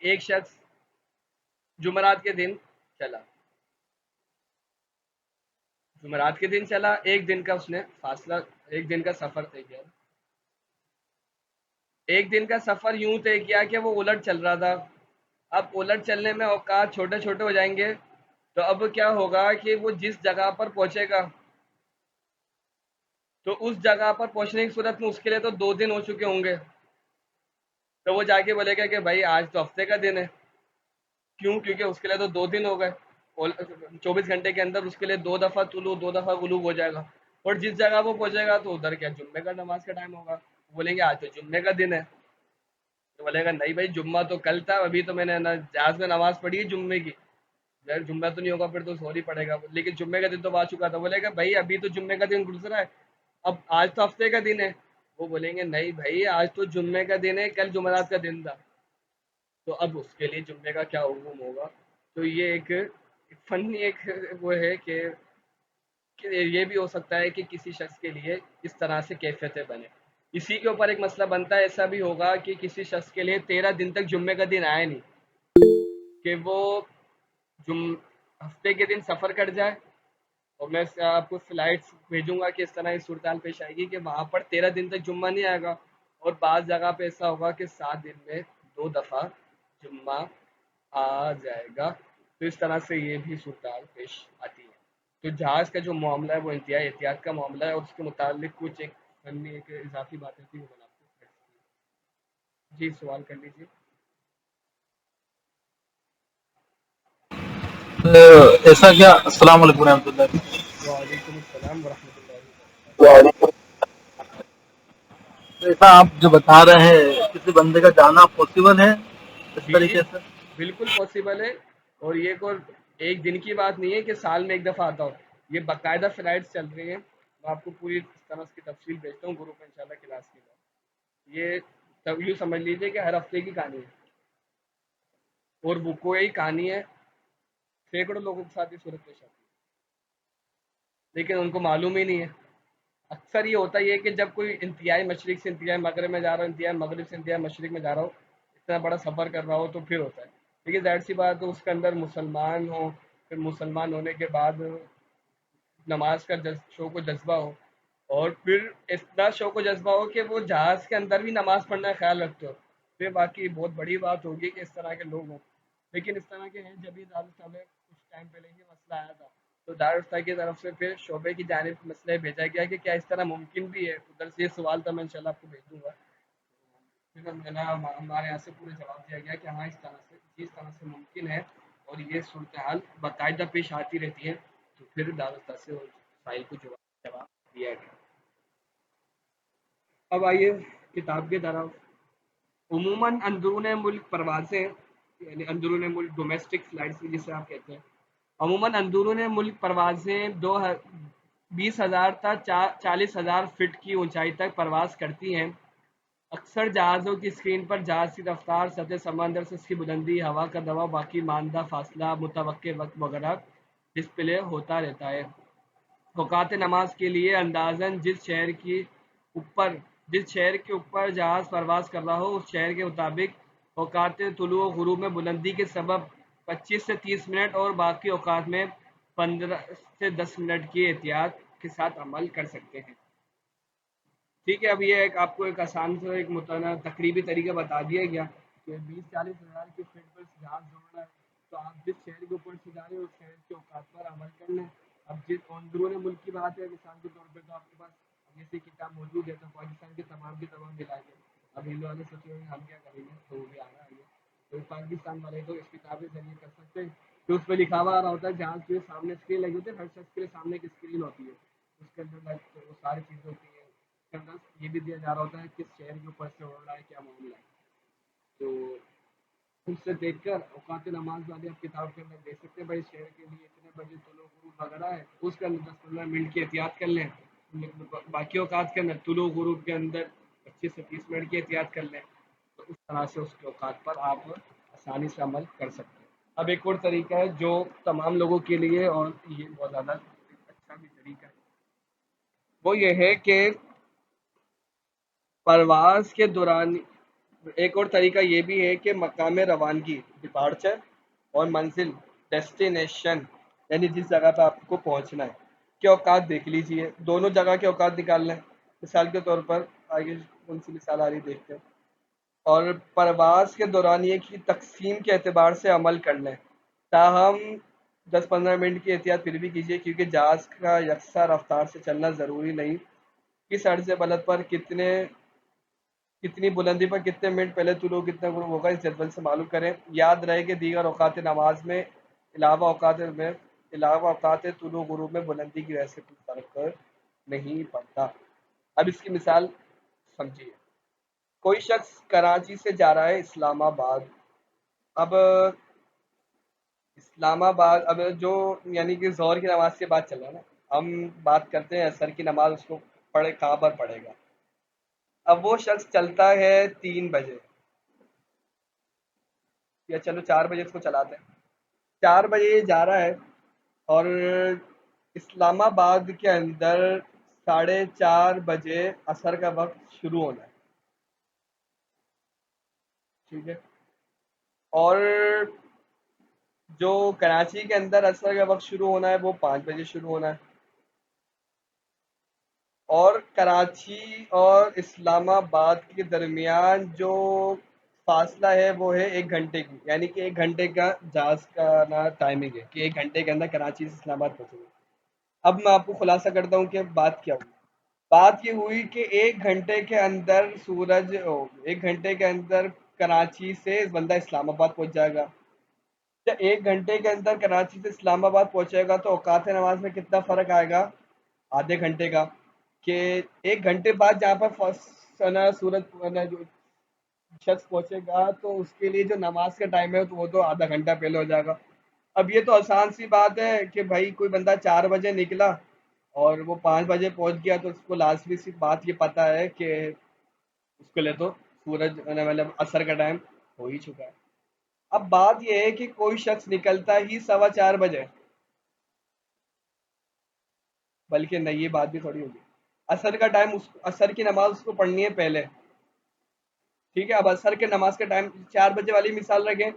ایک شخص جمعرات کے دن چلا، جمعرات کے دن چلا، ایک دن کا اس نے فاصلہ، ایک دن کا سفر طے کیا. ایک دن کا سفر یوں طے کیا کہ وہ الٹ چل رہا تھا. اب الٹ چلنے میں اوقات چھوٹے چھوٹے ہو جائیں گے. تو اب کیا ہوگا کہ وہ جس جگہ پر پہنچے گا تو اس جگہ پر پہنچنے کی صورت میں اس کے لیے تو 2 دن ہو چکے ہوں گے. تو وہ جا کے بولے گا کہ بھائی آج تو ہفتے کا دن ہے. کیوں؟ کیونکہ اس کے لیے تو 2 دن ہو گئے. 24 گھنٹے کے اندر اس کے لیے 2 دفعہ طلوع، 2 دفعہ غروب ہو جائے گا. اور جس جگہ وہ پہنچے گا تو ادھر کیا جمعے کا نماز کا ٹائم ہوگا، بولیں گے آج تو جمعے کا دن ہے. تو بولے گا نہیں بھائی جمعہ تو کل تھا, ابھی تو میں نے جہاز میں نماز پڑھی ہے جمعے کی. یار جمعہ تو نہیں ہوگا پھر تو سوری پڑے گا, لیکن جمعے کا دن تو آ چکا تھا. بولے گا بھائی ابھی تو جمعے کا دن گزرا ہے, اب آج تو ہفتے کا دن ہے. وہ بولیں گے نہیں بھائی آج تو جمعے کا دن ہے, کل جمعرات کا دن تھا. تو اب اس کے لیے جمعے کا کیا حکم ہوگا. تو یہ ایک فنی ایک وہ ہے کہ یہ بھی ہو سکتا ہے کہ کسی شخص کے لیے اس طرح سے کیفیتیں بنے. اسی کے اوپر ایک مسئلہ بنتا ہے, ایسا بھی ہوگا کہ کسی شخص کے لیے 13 دن تک جمعے کا دن آیا نہیں, کہ وہ ہفتے کے دن سفر کٹ جائے, اور میں آپ کو فلائٹس بھیجوں گا کہ اس طرح کی صورتحال پیش آئے گی کہ وہاں پر 13 دن تک جمعہ نہیں آئے گا, اور بعض جگہ پہ ایسا ہوگا کہ 7 دن میں 2 دفعہ جمعہ آ جائے گا. تو اس طرح سے یہ بھی صورتحال پیش آتی ہے. تو جہاز کا جو معاملہ ہے وہ انتہائی احتیاط کا معاملہ ہے, اور اس کے متعلق کچھ ایک فنی ایک اضافی باتیں تھی وہ میں نے آپ کو کر دی. جی سوال کر لیجیے. ایسا کیا؟ السلام علیکم ورحمۃ اللہ. وعلیکم السلام ورحمۃ اللہ وبرکاتہ. ایسا آپ جو بتا رہے ہیں کسی بندے کا جانا پاسبل ہے اس جی جی طریقے سے؟ بالکل پاسبل ہے, اور یہ کوئی ایک دن کی بات نہیں ہے کہ سال میں ایک دفعہ آتا ہو. یہ باقاعدہ فلائٹس چل رہی ہیں, میں آپ کو پوری اس طرح کی تفصیل بھیجتا ہوں گروپ میں انشاءاللہ کلاس کے بعد. یہ تب یوں سمجھ لیجیے کہ ہر ہفتے کی کہانی ہے, اور وہ کوئی کہانی ہے, سینکڑوں لوگوں کے ساتھ یہ صورت پیش آتی ہے, لیکن ان کو معلوم ہی نہیں ہے. اکثر یہ ہوتا ہے کہ جب کوئی انتہائی مشرق سے انتہائی مغرب میں جا رہا ہو, انتہائی مغرب سے انتہائی مشرق میں جا رہا ہو, اتنا بڑا سفر کر رہا ہو تو پھر ہوتا ہے. لیکن ظاہر سی بات ہے اس کے اندر مسلمان ہو, پھر مسلمان ہونے کے بعد نماز کا شوق و جذبہ ہو, اور پھر اتنا شوق و جذبہ ہو کہ وہ جہاز کے اندر بھی نماز پڑھنے کا خیال رکھتے ہو, پھر باقی بہت بڑی بات ہوگی کہ اس طرح کے لوگ ہوں. لیکن اس طرح کے ہیں جب یہ دارالفتہ میں کچھ ٹائم پہلے یہ مسئلہ آیا تھا, تو دارالفتہ کی طرف سے پھر شعبے کی جانب مسئلہ بھیجا گیا کہ کیا اس طرح ممکن بھی ہے. ادھر سے یہ سوال تھا, میں انشاءاللہ آپ کو بھیج دوں گا. پھر ہمارے یہاں سے پورے جواب دیا گیا کہ ہاں اس طرح سے جس طرح سے ممکن ہے, اور یہ صورتحال باقاعدہ پیش آتی رہتی ہے. تو پھر دارالفتہ سے سائل کو جواب دیا گیا. اب آئیے کتاب کی طرف. عموماً اندرون ملک پروازیں, یعنی اندرون ملک ڈومیسٹک فلائٹس جسے آپ کہتے ہیں, عموماً اندرون ملک پروازیں 20,000 تا 40,000 فٹ کی اونچائی تک پرواز کرتی ہیں. اکثر جہازوں کی اسکرین پر جہاز کی رفتار, سطح سمندر سے اس کی بلندی, ہوا کا دباؤ, باقی ماندہ فاصلہ, متوقع وقت وغیرہ ڈسپلے ہوتا رہتا ہے. اوقات نماز کے لیے اندازاً جس شہر کے اوپر جہاز پرواز کر رہا ہو اس شہر کے مطابق اوقات طلوع و غروب میں بلندی کے سبب 25 سے 30 منٹ اور باقی اوقات میں 15 سے 10 منٹ کی احتیاط کے ساتھ عمل کر سکتے ہیں. ٹھیک ہے, اب یہ ایک آپ کو ایک آسان سے ایک متنوع تقریبی طریقہ بتا دیا گیا کہ 20-40 ہزار کی فٹ پر جہاز دوڑنا ہے, تو آپ جس شہر کے اوپر سے جا رہے ہیں اس شہر کے اوقات پر عمل کر لیں. اب جس اندرون ملک کی بات ہے مثال کے طور پہ, تو آپ کے پاس جیسی کتاب موجود ہے تو پاکستان کے تمام ملا کے, اب ہندو والے سوچے ہوئے ہم کیا کریں گے, تو وہ بھی آ رہا ہے. تو پاکستان والے تو اس کتاب کے ذریعے کر سکتے ہیں, تو اس پہ لکھا ہوا آ رہا ہوتا ہے جہاز کے سامنے اسکرین لگی ہوتی ہے, ہر شخص کے سامنے ایک اسکرین ہوتی ہے, اس کے اندر وہ ساری چیزیں ہوتی ہیں. اس کے اندر یہ بھی دیا جا رہا ہوتا ہے کس شہر کے اوپر سے ہو رہا ہے, کیا معاملہ ہے. تو اس سے دیکھ کر اوقات نماز والے آپ کتاب کے اندر دیکھ سکتے ہیں بھائی شہر کے لیے اتنے بجے طلوع غروب وغیرہ ہے, اس کے اندر 10-15 منٹ کی احتیاط کر لیں. باقی اوقات کے اندر طلوع غروب کے اندر 25 سے 30 منٹ کی احتیاط کر لیں. تو اس طرح سے اس کے اوقات پر آپ آسانی سے عمل کر سکتے ہیں. اب ایک اور طریقہ ہے جو تمام لوگوں کے لیے, اور یہ بہت زیادہ اچھا بھی طریقہ ہے, وہ یہ ہے کہ پرواز کے دوران ایک اور طریقہ یہ بھی ہے کہ مقام روانگی ڈپارچر اور منزل ڈیسٹینیشن, یعنی جس جگہ پہ آپ کو پہنچنا ہے کے اوقات دیکھ لیجئے, دونوں جگہ کے اوقات نکال لیں. مثال کے طور پر آگے کون سی مثال آ رہی دیکھتے ہیں, اور پرواز کے دورانیے کی تقسیم کے اعتبار سے عمل کر لیں. تاہم 10-15 منٹ کی احتیاط پھر بھی کیجیے, کیونکہ جہاز کا یکساں رفتار سے چلنا ضروری نہیں. کس عرض بلد پر کتنی بلندی پر کتنے منٹ پہلے طلوع کتنا غروب ہوگا اس جدول سے معلوم کریں. یاد رہے کہ دیگر اوقات نماز میں علاوہ اوقات طلوع غروب میں بلندی کی وجہ سے کوئی فرق نہیں پڑتا. اب اس کی مثال سمجھیے. کوئی شخص کراچی سے جا رہا ہے اسلام آباد. اب اسلام آباد اب جو یعنی کہ ظہر کی نماز کے بعد چل رہا ہے نا, ہم بات کرتے ہیں عصر کی نماز اس کو پڑھے کہاں پر پڑھے گا. اب وہ شخص چلتا ہے 3 بجے, یا چلو 4 بجے اس کو چلاتے ہیں. 4 بجے یہ جا رہا ہے اور اسلام آباد کے اندر 4:30 بجے عصر کا وقت شروع ہونا ہے. ٹھیک ہے. اور جو کراچی کے اندر عصر کا وقت شروع ہونا ہے وہ 5 بجے شروع ہونا ہے. اور کراچی اور اسلام آباد کے درمیان جو فاصلہ ہے وہ ہے 1 گھنٹے کی, یعنی کہ 1 گھنٹے کا جہاز کا نا ٹائمنگ ہے کہ 1 گھنٹے کے اندر کراچی سے اسلام آباد پہنچے گا. اب میں آپ کو خلاصہ کرتا ہوں کہ بات کیا ہوئی. بات یہ ہوئی کہ 1 گھنٹے کے اندر 1 گھنٹے کے اندر کراچی سے بندہ اسلام آباد پہنچ جائے گا. جب 1 گھنٹے کے اندر کراچی سے اسلام آباد پہنچے گا تو اوقات نماز میں کتنا فرق آئے گا؟ آدھے گھنٹے کا. کہ 1 گھنٹے بعد جہاں پر سورج جو شخص پہنچے گا تو اس کے لیے جو نماز کا ٹائم ہے تو وہ تو آدھا گھنٹہ پہلے ہو جائے گا. اب یہ تو آسان سی بات ہے کہ بھائی کوئی بندہ 4 بجے نکلا اور وہ 5 بجے پہنچ گیا تو اس کو لازمی سی بات یہ پتہ ہے کہ اس کے لیے تو سورج مطلب عصر کا ٹائم ہو ہی چکا ہے. اب بات یہ ہے کہ کوئی شخص نکلتا ہی 4:15 بجے, بلکہ نہیں یہ بات بھی تھوڑی ہوگی. عصر کا ٹائم عصر کی نماز اس کو پڑھنی ہے پہلے. ٹھیک ہے. اب عصر کے نماز کا ٹائم 4 بجے والی مثال رکھیں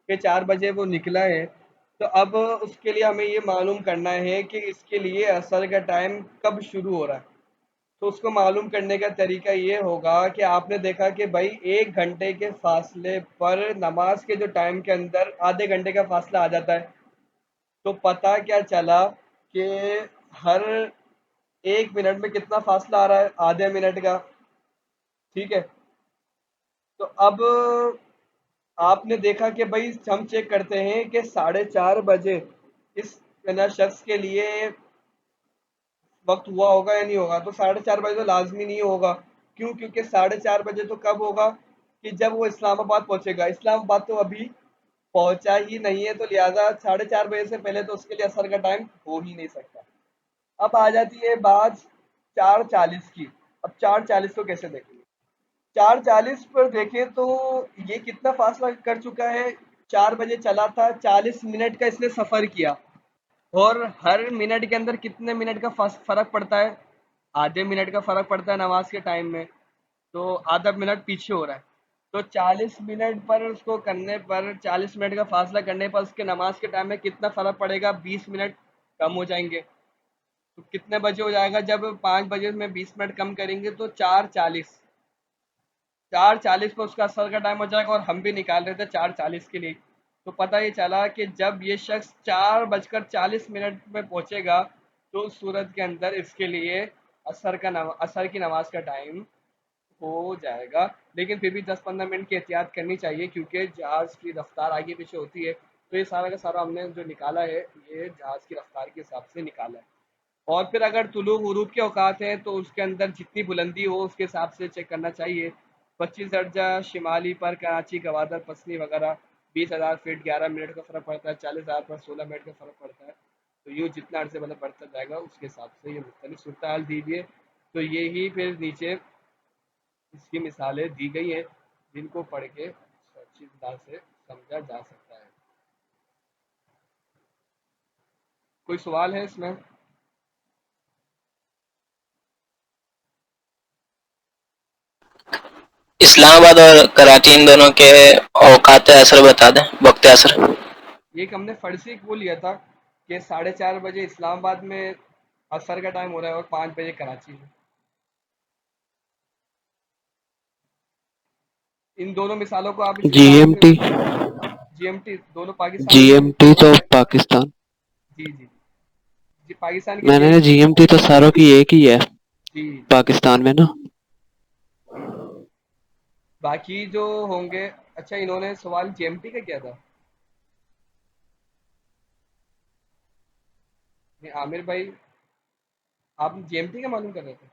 کہ 4 بجے وہ نکلا ہے, تو اب اس کے لیے ہمیں یہ معلوم کرنا ہے کہ اس کے لیے عصر کا ٹائم کب شروع ہو رہا ہے. تو اس کو معلوم کرنے کا طریقہ یہ ہوگا کہ آپ نے دیکھا کہ بھائی 1 گھنٹے کے فاصلے پر نماز کے جو ٹائم کے اندر آدھے گھنٹے کا فاصلہ آ جاتا ہے. تو پتہ کیا چلا کہ ہر 1 منٹ میں کتنا فاصلہ آ رہا ہے؟ آدھے منٹ کا. ٹھیک ہے. تو اب آپ نے دیکھا کہ بھائی ہم چیک کرتے ہیں کہ 4:30 بجے اس شخص کے لیے وقت ہوا ہوگا یا نہیں ہوگا. تو 4:30 بجے تو لازمی نہیں ہوگا. کیوں؟ کیونکہ 4:30 بجے تو کب ہوگا کہ جب وہ اسلام آباد پہنچے گا. اسلام آباد تو ابھی پہنچا ہی نہیں ہے, تو لہٰذا 4:30 بجے سے پہلے تو اس کے لیے عصر کا ٹائم ہو ہی نہیں سکتا. اب آ جاتی ہے بات 4:40 کی. اب 4:40 کو کیسے دیکھیں گے؟ 4:40 پر دیکھیں تو یہ کتنا فاصلہ کر چکا ہے؟ 4 بجے چلا تھا, 40 منٹ کا اس نے سفر کیا, اور ہر منٹ کے اندر کتنے منٹ کا فرق پڑتا ہے؟ آدھے منٹ کا فرق پڑتا ہے نماز کے ٹائم میں, تو آدھا منٹ پیچھے ہو رہا ہے. تو 40 منٹ پر اس کو کرنے پر 40 منٹ کا فاصلہ کرنے پر اس کے نماز کے ٹائم میں کتنا فرق پڑے گا؟ 20 منٹ کم ہو جائیں گے. تو کتنے بجے ہو جائے گا؟ جب 5 بجے میں 20 منٹ کم کریں گے تو 4:40. 4:40 پہ اس کا عصر کا ٹائم ہو جائے گا, اور ہم بھی نکال رہے تھے 4:40 کے لیے. تو پتہ یہ چلا کہ جب یہ شخص 4:40 میں پہنچے گا تو اس صورت کے اندر اس کے لیے عصر کی نماز کا ٹائم ہو جائے گا. لیکن پھر بھی 10-15 منٹ کی احتیاط کرنی چاہیے, کیونکہ جہاز کی رفتار آگے پیچھے ہوتی ہے. تو یہ سارا کا سارا ہم نے جو نکالا ہے یہ جہاز کی رفتار کے حساب سے نکالا ہے. اور پھر اگر طلوع غروب کے اوقات ہیں تو اس کے اندر جتنی بلندی ہو اس کے حساب سے چیک کرنا چاہیے. 25 درجہ شمالی پر کراچی گوادر پسنی وغیرہ 20,000 فٹ 11 منٹ کا فرق پڑتا ہے. 40,000 پر 16 منٹ کا فرق پڑتا ہے. تو یہ جتنا عرصے مطلب بڑھتا جائے گا اس کے حساب سے یہ مختلف صورتحال دی ہوئی ہے. تو یہی پھر نیچے اس کی مثالیں دی گئی ہیں جن کو پڑھ کے اچھی انداز سے سمجھا جا سکتا ہے. کوئی سوال ہے اس میں؟ اسلام آباد اور کراچی ان دونوں کے اوقات اثر بتا دیں, وقت اثر. یہ ہم نے فرضی کو لیا تھا کہ 4:30 بجے اسلام آباد میں عصر کا ٹائم ہو رہا ہے اور 5 بجے کراچی میں. ان دونوں مثالوں کو آپ جی استعمال ایم سے ٹی جی ایم ٹی دونوں پاکستان جی کے ایم ہیں. ٹی تو پاکستان. جی جی جی پاکستان کے میں جی نے ایم ٹی. جی ایم ٹی تو ساروں کی ایک ہی ہے جی پاکستان میں نا. جی باقی جو ہوں گے. اچھا انہوں نے سوال جی ایم ٹی کا کیا تھا؟ نہیں عامر بھائی, آپ جی ایم ٹی کا معلوم کر رہے تھے.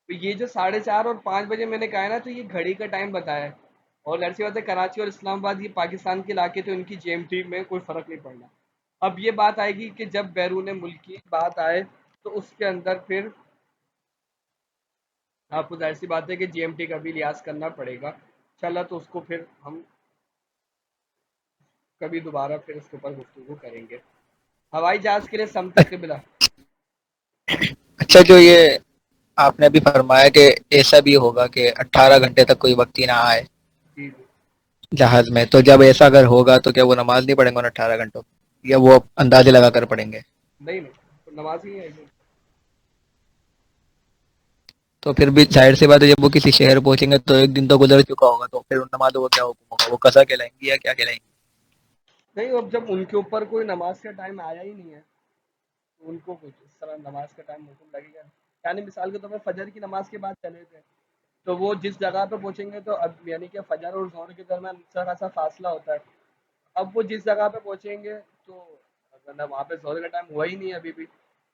تو یہ جو 4:30 اور 5 بجے میں نے کہا ہے نا، تو یہ گھڑی کا ٹائم بتایا ہے، اور لڑ سی بات ہے کراچی اور اسلام آباد یہ پاکستان کے علاقے، تو ان کی جی ایم ٹی میں کوئی فرق نہیں پڑنا. اب یہ بات آئے گی کہ جب بیرون ملک کی بات آئے تو اس کے اندر پھر آپ کو ظاہر سی بات ہے کہ جی ایم ٹی کا بھی لحاظ کرنا پڑے گا انشاءاللہ. تو اس کو پھر ہم کبھی دوبارہ پھر اس کے اوپر گفتگو کریں گے. ہوائی جہاز کے لیے سمت قبلہ. اچھا، جو یہ آپ نے ابھی فرمایا کہ ایسا بھی ہوگا کہ 18 گھنٹے تک کوئی وقتی نہ آئے جی جی. جہاز میں، تو جب ایسا اگر ہوگا تو کیا وہ نماز نہیں پڑھیں گے ان 18 گھنٹوں، یا وہ اندازے لگا کر پڑھیں گے؟ نہیں نہیں، نماز ہی ہے. تو پھر بھی ظاہر سی بات ہے جب وہ کسی شہر پہنچیں گے تو ایک دن تو گزر چکا ہوگا، تو پھر ان نمازوں کا کیا حکم ہوگا؟ وہ قضا کہلائیں گی یا کیا کہلائیں گی؟ نہیں، اب جب ان کے اوپر کوئی نماز کا ٹائم آیا ہی نہیں ہے تو ان کو کچھ اس طرح نماز کا ٹائم حکم لگے گا. یعنی مثال کے طور پر فجر کی نماز کے بعد چلے تھے، تو وہ جس جگہ پہ پہنچیں گے تو اب یعنی کہ فجر اور ظہر کے درمیان اچھا خاصا فاصلہ ہوتا ہے. اب وہ جس جگہ پہ پہنچیں گے تو اگر وہاں پہ ظہر کا ٹائم ہوا ہی نہیں ہے ابھی بھی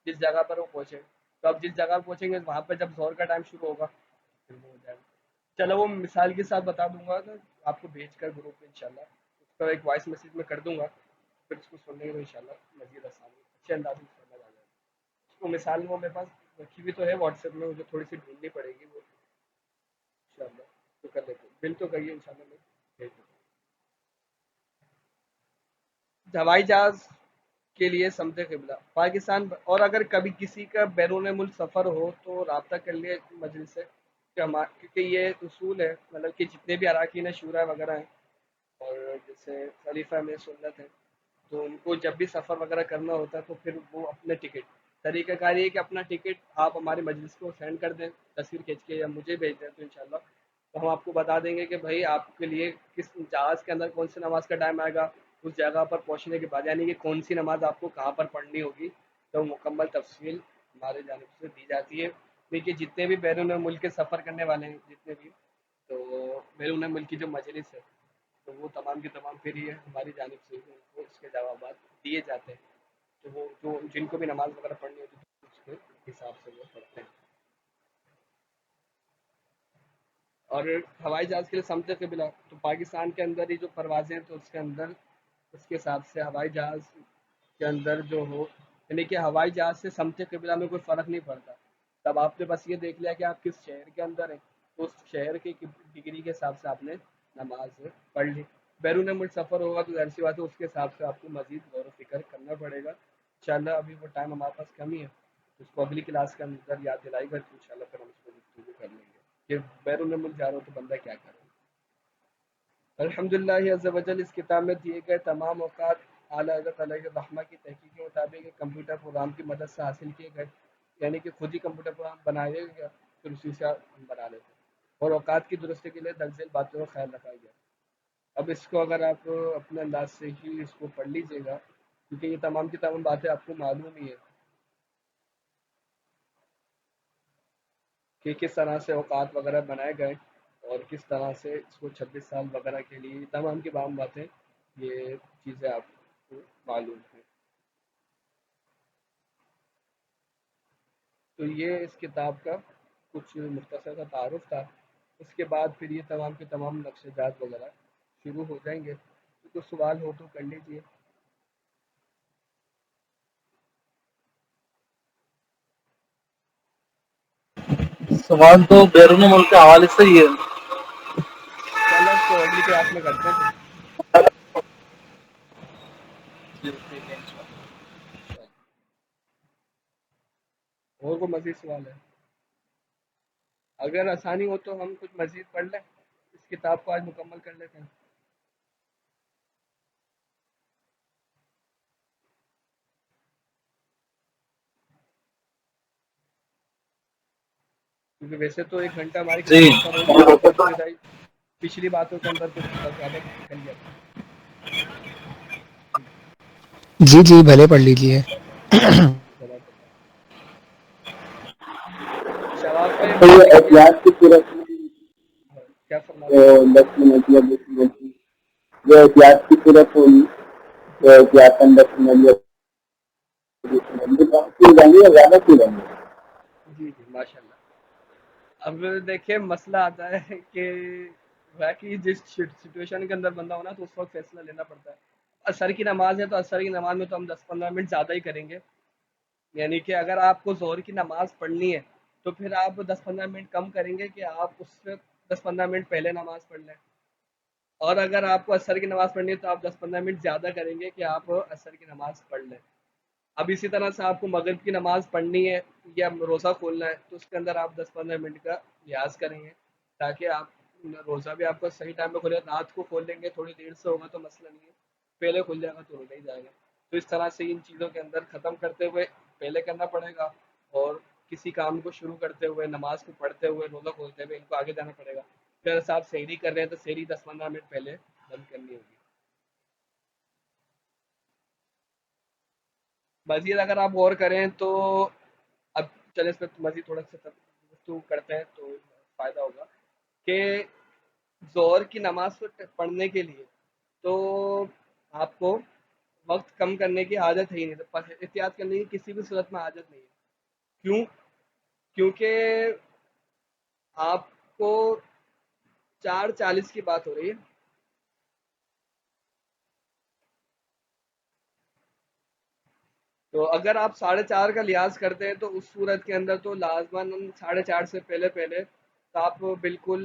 جس جگہ پر وہ پہنچے، تو اب جس جگہ پہ پہنچیں گے وہاں پہ جب ظہر کا ٹائم شروع ہوگا پھر وہ ہو جائے گا. چلو وہ مثال کے ساتھ بتا دوں گا، تو آپ کو بھیج کر گروپ میں انشاءاللہ اس کا ایک وائس میسیج میں کر دوں گا، پھر اس کو سننے کے تو انشاءاللہ مزید آسانی اچھے انداز میں سمجھ آ جائے گا. اس کو مثال وہ میرے پاس رکھی ہوئی تو ہے واٹس ایپ میں، مجھے تھوڑی سی ڈھونڈنی پڑے گی وہ انشاءاللہ تو کر لیتے ہیں. بل تو کریے انشاءاللہ میں بھیج دوں گا. ہوائی جہاز کے لیے سمت قبلہ پاکستان. اور اگر کبھی کسی کا بیرون ملک سفر ہو تو رابطہ کر لیا مجلس سے، کیونکہ یہ اصول ہے مطلب کہ جتنے بھی اراکین شورا وغیرہ ہیں اور جیسے خلیفہ میں سنت ہے، تو ان کو جب بھی سفر وغیرہ کرنا ہوتا ہے تو پھر وہ اپنے ٹکٹ، طریقہ کار یہ ہے کہ اپنا ٹکٹ آپ ہمارے مجلس کو سینڈ کر دیں تصویر کھینچ کے یا مجھے بھیج دیں، تو انشاءاللہ تو ہم آپ کو بتا دیں گے کہ بھائی آپ کے لیے کس جہاز کے اندر کون سی نماز کا ٹائم آئے گا. اس جگہ پر پہنچنے کے بعد یعنی کہ کون سی نماز آپ کو کہاں پر پڑھنی ہوگی، تو مکمل تفصیل ہمارے جانب سے دی جاتی ہے. دیکھیے جتنے بھی بیرون ملک کے سفر کرنے والے ہیں جتنے بھی، تو بیرون ملک کی جو مجلس ہے تو وہ تمام کے تمام پھر یہ ہماری جانب سے ان کو اس کے جوابات دیے جاتے ہیں. تو وہ جو جن کو بھی نماز وغیرہ پڑھنی ہوتی ہے اس کے حساب سے وہ پڑھتے ہیں. اور ہوائی جہاز کے لیے سمت قبلہ تو پاکستان کے اندر ہی جو پروازیں ہیں تو اس کے اندر اس کے حساب سے ہوائی جہاز کے اندر جو ہو، یعنی کہ ہوائی جہاز سے سمت قبلہ میں کوئی فرق نہیں پڑتا. تب آپ نے بس یہ دیکھ لیا کہ آپ کس شہر کے اندر ہیں، تو اس شہر کی ڈگری کے حساب سے آپ نے نماز پڑھ لی. بیرون ملک سفر ہوگا تو ظاہر سی بات ہے اس کے حساب سے آپ کو مزید غور و فکر کرنا پڑے گا. انشاءاللہ ابھی وہ ٹائم ہمارے پاس کم ہی ہے، اس کو اگلی کلاس کے اندر یاد دلائی گا تو انشاءاللہ پھر ہم اس کو گفتگو کر لیں گے کہ بیرون ملک جا رہا ہو تو بندہ کیا کرے. الحمدللہ عز و جل اس کتاب میں دیے گئے تمام اوقات اعلیٰ حضرت علیہ الرحمہ کی تحقیق کے مطابق ایک کمپیوٹر پروگرام کی مدد سے حاصل کیے گئے، یعنی کہ خود ہی کمپیوٹر پروگرام بنایا گیا پھر اسی سے ہم بنا لیتے ہیں. اور اوقات کی درستی کے لیے درج ذیل باتوں کا خیال رکھا گیا. اب اس کو اگر آپ اپنے انداز سے ہی اس کو پڑھ لیجیے گا کیونکہ یہ تمام کی تمام باتیں آپ کو معلوم ہی ہے کہ کس طرح سے اوقات وغیرہ بنائے گئے اور کس طرح سے اس کو 26 سال وغیرہ کے لیے تمام کی تمام باتیں یہ چیزیں آپ کو معلوم ہیں. تو یہ اس کتاب کا کچھ مختصر کا تعارف تھا. اس کے بعد پھر یہ تمام کے تمام نقش جات وغیرہ شروع ہو جائیں گے. تو کچھ سوال ہو تو کر لیجیے. سوال تو بیرون ملک کے حوالے سے ہی ہے. انشاءاللہ اس کو اگلی کلاس میں کرتے ہیں پھر. اور کوئی مزید سوال ہے؟ اگر آسانی ہو تو ہم کچھ مزید پڑھ لیں، اس کتاب کو آج مکمل کر لیتے ہیں. کیونکہ ویسے تو 1 گھنٹہ ہماری جی کلاس کور ہو جاتی ہے، ابتدائی پچھلی باتوں کے اندر کچھ زیادہ نکل جاتا ہے. جی جی بھلے پڑھ لیجیے. شواب بھائی تو مائک یہ دیکھیے. احتیاط کی صورت میں کیا فرما رہے جو 10 منٹ یا 20 منٹ کی جو احتیاط کی صورت ہوگی ہیں؟ تو احتیاطاً 10 منٹ یا 20 منٹ کم کی جائیں گے یا زیادہ کی جائیں گے. جی جی ماشاء اللہ. اب دیکھیں مسئلہ آتا ہے کہ واقعی جس سچویشن کے اندر بندہ ہونا تو اس وقت فیصلہ لینا پڑتا ہے. عصر کی نماز ہے تو عصر کی نماز میں تو ہم 10-15 منٹ زیادہ ہی کریں گے. یعنی کہ اگر آپ کو ظہر کی نماز پڑھنی ہے تو پھر آپ 10-15 منٹ کم کریں گے کہ آپ اس سے 10-15 منٹ پہلے نماز پڑھ لیں. اور اگر آپ کو عصر کی نماز پڑھنی ہے تو آپ 10-15 منٹ زیادہ کریں گے کہ آپ عصر کی نماز پڑھ لیں. اب اسی طرح سے آپ کو مغرب کی نماز پڑھنی ہے یا روزہ کھولنا ہے تو اس کے اندر آپ 10-15 منٹ کا لحاظ کریں گے تاکہ آپ روزہ بھی آپ کو صحیح ٹائم پہ کھولے. رات کو کھول لیں گے تھوڑی دیر سے ہوگا تو مسئلہ نہیں ہے, پہلے کھل جائے گا تو روزہ ہی جائے گا. تو اس طرح سے ان چیزوں کے اندر ختم کرتے ہوئے پہلے کرنا پڑے گا, اور کسی کام کو شروع کرتے ہوئے نماز کو پڑھتے ہوئے روزہ کھولتے ہوئے ان کو آگے جانا پڑے گا. پھر اگر آپ سحری کر رہے ہیں تو سحری 10-15 منٹ پہلے بند کرنی ہوگی. مزید اگر آپ غور کریں تو اب چلے اس پہ مزید تھوڑا سا گفتگو کرتے ہیں تو فائدہ ہوگا کہ ظہر کی نماز کو پڑھنے کے لیے تو آپ کو وقت کم کرنے کی عادت ہے ہی نہیں, احتیاط کرنے کی کسی بھی صورت میں عادت نہیں ہے. کیوں؟ کیونکہ آپ کو 4:40 کی بات ہو رہی ہے, تو اگر آپ 4:30 کا لحاظ کرتے ہیں تو اس صورت کے اندر تو لازماً 4:30 سے پہلے پہلے تو آپ بالکل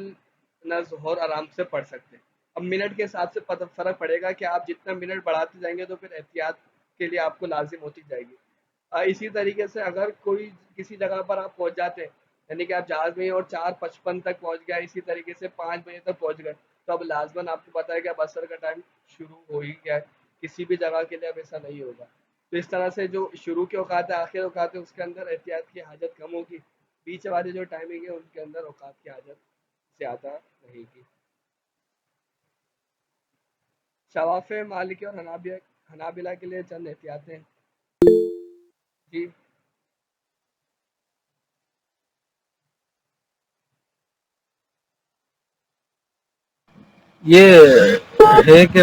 نہ ظہر آرام سے پڑھ سکتے ہیں. اب منٹ کے حساب سے فرق پڑے گا کہ آپ جتنا منٹ بڑھاتے جائیں گے تو پھر احتیاط کے لیے آپ کو لازم ہوتی جائے گی. اسی طریقے سے اگر کوئی کسی جگہ پر آپ پہنچ جاتے ہیں, یعنی کہ آپ جہاز میں اور 4:55 تک پہنچ گیا, اسی طریقے سے 5 بجے تک پہنچ گئے, تو اب لازماً آپ کو پتا ہے کہ اب عصر کا ٹائم شروع ہو ہی گیا ہے. کسی بھی جگہ کے لیے اب ایسا نہیں ہوگا. تو اس طرح سے جو شروع کے اوقات ہے آخر اوقات ہے اس کے اندر احتیاط کی حاجت کم ہوگی, پیچھے والے جو ٹائمنگ ہے ان کے اندر اوقات کی حاجت زیادہ رہے گی. شواف مالکی اور حنابلہ کے لیے چند احتیاطیں. جی یہ ہے کہ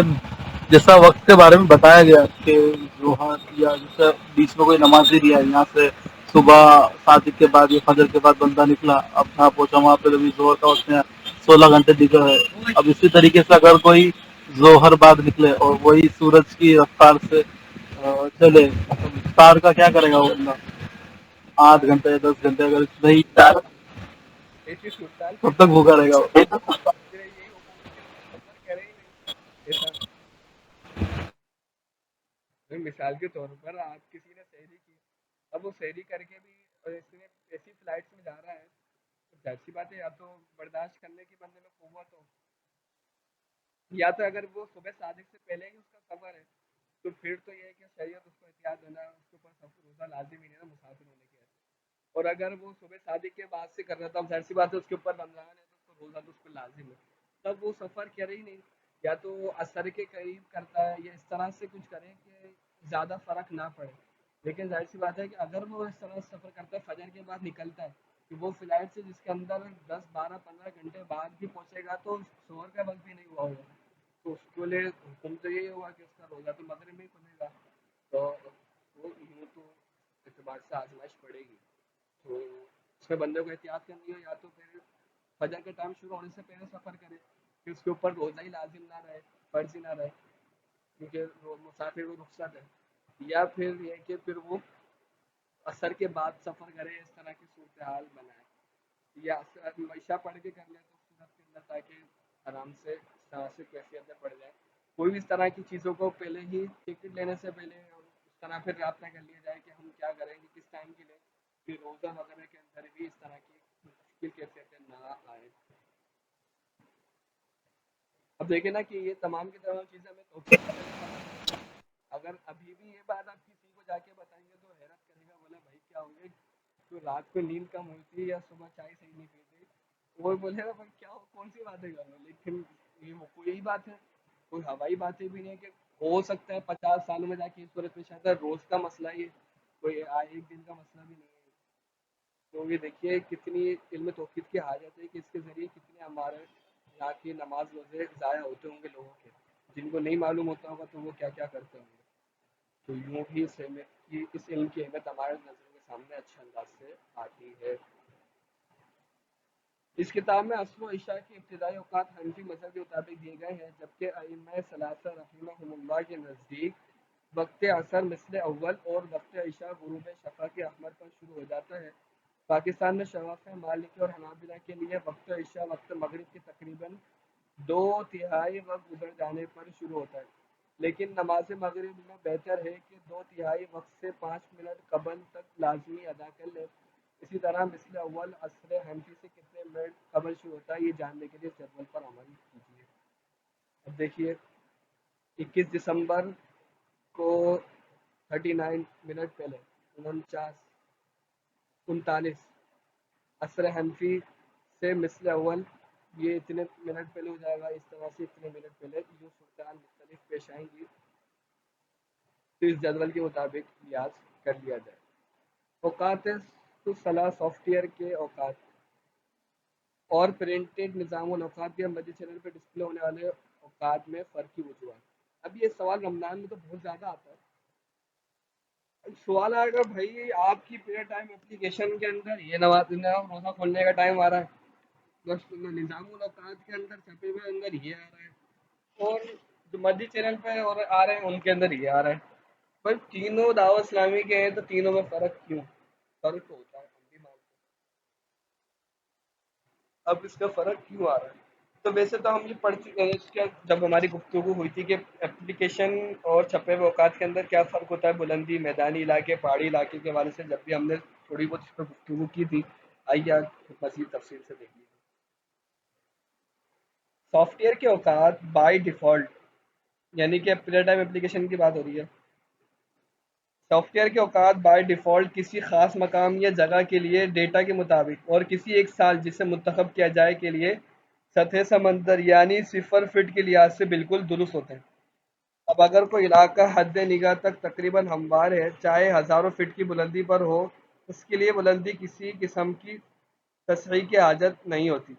جیسا وقت کے بارے میں بتایا گیا کہ ظہر یا جیسے بیچ میں کوئی نماز ہی دیا یہاں سے صبح صادق کے بعد یا فجر کے بعد بندہ نکلا, اب جہاں پہنچا وہاں پہ ابھی ظہر کا وقت میں 16 گھنٹے دکھا ہے. اب اسی طریقے سے اگر کوئی ظہر بعد نکلے اور وہی سورج کی رفتار سے چلے تو رفتار کا کیا کرے گا وہ بندہ؟ 8 گھنٹے 10 گھنٹے اگر نہیں ایسی صورتحال کب پیش تک آ بھوکا سکتی رہے ہے گا کہ وہ؟ پھر یہی حکم ہے کہ وہ سفر کرے ہی نہیں ایسا. مثال کے طور پر آپ کسی نے سحری کی, اب وہ سحری کر کے بھی اس میں ایسی فلائٹس میں جا رہا ہے تو ظاہر سی بات ہے یا تو برداشت کرنے کی بندے میں قوت ہو, یا تو اگر وہ صبح صادق سے پہلے ہی اس کا سفر ہے تو پھر تو یہ ہے کہ شریعت اس کو احتیاط دینا ہے, اس کے اوپر روزہ لازم ہی نہیں ہے مسافر ہونے کے وجہ. اور اگر وہ صبح صادق کے بعد سے کر رہا تھا, اب ظاہر سی بات ہے اس کے اوپر رمضان ہے تو اس کو روزہ تو اس کو لازم ہے, تب وہ سفر کرے ہی نہیں, یا تو وہ عصر کے قریب کرتا ہے یا اس طرح سے کچھ کرے کہ زیادہ فرق نہ پڑے. لیکن ظاہر سی بات ہے کہ اگر وہ اس طرح سے سفر کرتا ہے فجر کے بعد نکلتا ہے کہ وہ فلائٹ سے جس کے اندر 10-12-15 گھنٹے بعد بھی پہنچے گا تو شور کا وقت بھی نہیں ہوا ہوگا, تو اس کے لیے حکم تو یہی ہوا کہ اس کا روزہ تو مغرب میں ہی کھلے گا. تو وہ یوں تو اعتبار سے آزمائش پڑے گی, تو اس میں بندے کو احتیاط کرنی ہو یا تو پھر فجر کے ٹائم شروع ہونے سے پہلے سفر کرے کہ اس کے اوپر روزہ ہی لازم نہ رہے, فرض ہی نہ رہے کیونکہ مسافر کو رخصت ہے, یا پھر یہ کہ پھر وہ عصر کے بعد سفر کرے, اس طرح کی صورتحال بنائے, یا عشاء پڑھ کے کر لے تو صورت کے اندر تاکہ آرام سے اس طرح سے کیفیتیں پڑ جائیں. کوئی بھی اس طرح کی چیزوں کو پہلے ہی ٹکٹ لینے سے پہلے اس طرح پھر رابطہ کر لیا جائے کہ ہم کیا کریں گے کس ٹائم کے لیے, کہ روزہ وغیرہ کے اندر بھی اس طرح کی مشکل کیفیتیں نہ آئے. اب دیکھیں نا کہ یہ تمام کی تمام چیزیں ہمیں توفیق کی وجہ سے پتہ چلتی ہیں. اگر ابھی بھی یہ بات آپ کسی کو جا کے بتائیں گے تو حیرت کرے گا, بولے بھائی کیا ہو گیا, تو رات کو نیند کم ہوئی تھی یا صبح چائے صحیح نہیں پی تھی, وہ بولے گا بھائی کیا کون سی باتیں کر رہے ہیں. لیکن یہی بات ہے, کوئی ہوائی باتیں بھی نہیں ہے کہ ہو سکتا ہے 50 سالوں میں جا کے اس صورت پیش آتا ہے, روز کا مسئلہ یہ کوئی ایک دن کا مسئلہ بھی نہیں ہے. تو یہ دیکھیے کتنی علم توحید کی حاجت ہے کہ اس کے ذریعے کتنے ہمارے یہاں کی نماز روزے ضائع ہوتے ہوں گے لوگوں کے, جن کو نہیں معلوم ہوتا ہوگا تو وہ کیا کیا کرتے ہوں گے. تو یوں بھی اس علم کی اہمیت ہمارے نظروں کے سامنے اچھے انداز سے آتی ہے. اس کتاب میں عصر و عشاء کے ابتدائی اوقات حنفی مذہب کے مطابق دیے گئے ہیں، جبکہ ائمہ ثلاثہ رحمہم اللہ کے نزدیک وقت عصر مثل اول اور وقت عشاء غروب شفق احمر پر شروع ہو جاتا ہے۔ پاکستان میں شوافی، مالکی اور حنابلہ کے لیے وقت عشاء وقت مغرب کے تقریباً دو تہائی وقت گزر جانے پر شروع ہوتا ہے، لیکن نماز مغرب میں بہتر ہے کہ دو تہائی وقت سے 5 منٹ قبل تک لازمی ادا کر لے۔ اسی طرح مثل اول عصر حنفی سے کتنے منٹ قبل شروع ہوتا ہے، یہ جاننے کے لیے جدول پر عمل کیجیے۔ اب دیکھیے 21 دسمبر کو 39 منٹ پہلے 39 عصر حنفی سے مثل اول، یہ اتنے منٹ پہلے ہو جائے گا، اس طرح سے اتنے منٹ پہلے یوں صورتحال مختلف پیش آئیں گی، تو اس جدول کے مطابق ریاض کر لیا جائے۔ اوقات صلاح سافٹ ویئر کے اوقات اور پرنٹڈ نظام الاوقات کے مدی چینل پہ ڈسپلے ہونے والے اوقات میں فرق کی وجوہات۔ اب یہ سوال رمضان میں تو بہت زیادہ آتا ہے۔ سوال آئے گا بھائی آپ کی پیئر ٹائم اپلیکیشن کے اندر یہ روزہ کھولنے کا ٹائم آ رہا ہے، بس نظام الاوقات کے اندر چھپے ہوئے اندر یہ آ رہا ہے، اور جو مدی چینل پہ اور آ رہے ہیں ان کے اندر یہ آ رہا ہے۔ پر تینوں دعوت اسلامی کے ہیں تو تینوں میں فرق کیوں؟ فرق تو ہوتا ہے، ہم بھی مانتے ہیں۔ اب اس کا فرق کیوں آ رہا ہے؟ تو ویسے تو ہم یہ پڑھ چکے ہیں، اس کے جب ہماری گفتگو ہوئی تھی کہ اپلیکیشن اور چھپے ہوئے اوقات کے اندر کیا فرق ہوتا ہے، بلندی، میدانی علاقے، پہاڑی علاقے کے حوالے سے جب بھی ہم نے تھوڑی بہت اس پر گفتگو کی تھی، آئیے آج مزید تفصیل سے دیکھ لیجیے۔ سافٹ ویئر کے اوقات بائی ڈیفالٹ، یعنی کہ پلے ٹائم اپلیکیشن کی بات ہو رہی ہے، سافٹ ویئر کے اوقات بائی ڈیفالٹ کسی خاص مقام یا جگہ کے لیے ڈیٹا کے مطابق اور کسی ایک سال جسے منتخب کیا جائے کے لیے سطح سمندر یعنی 0 فٹ کے لحاظ سے بالکل درست ہوتے ہیں۔ اب اگر کوئی علاقہ حد نگاہ تک تقریباً ہموار ہے، چاہے ہزاروں فٹ کی بلندی پر ہو، اس کے لیے بلندی کسی قسم کی تصحیح کی حاجت نہیں ہوتی۔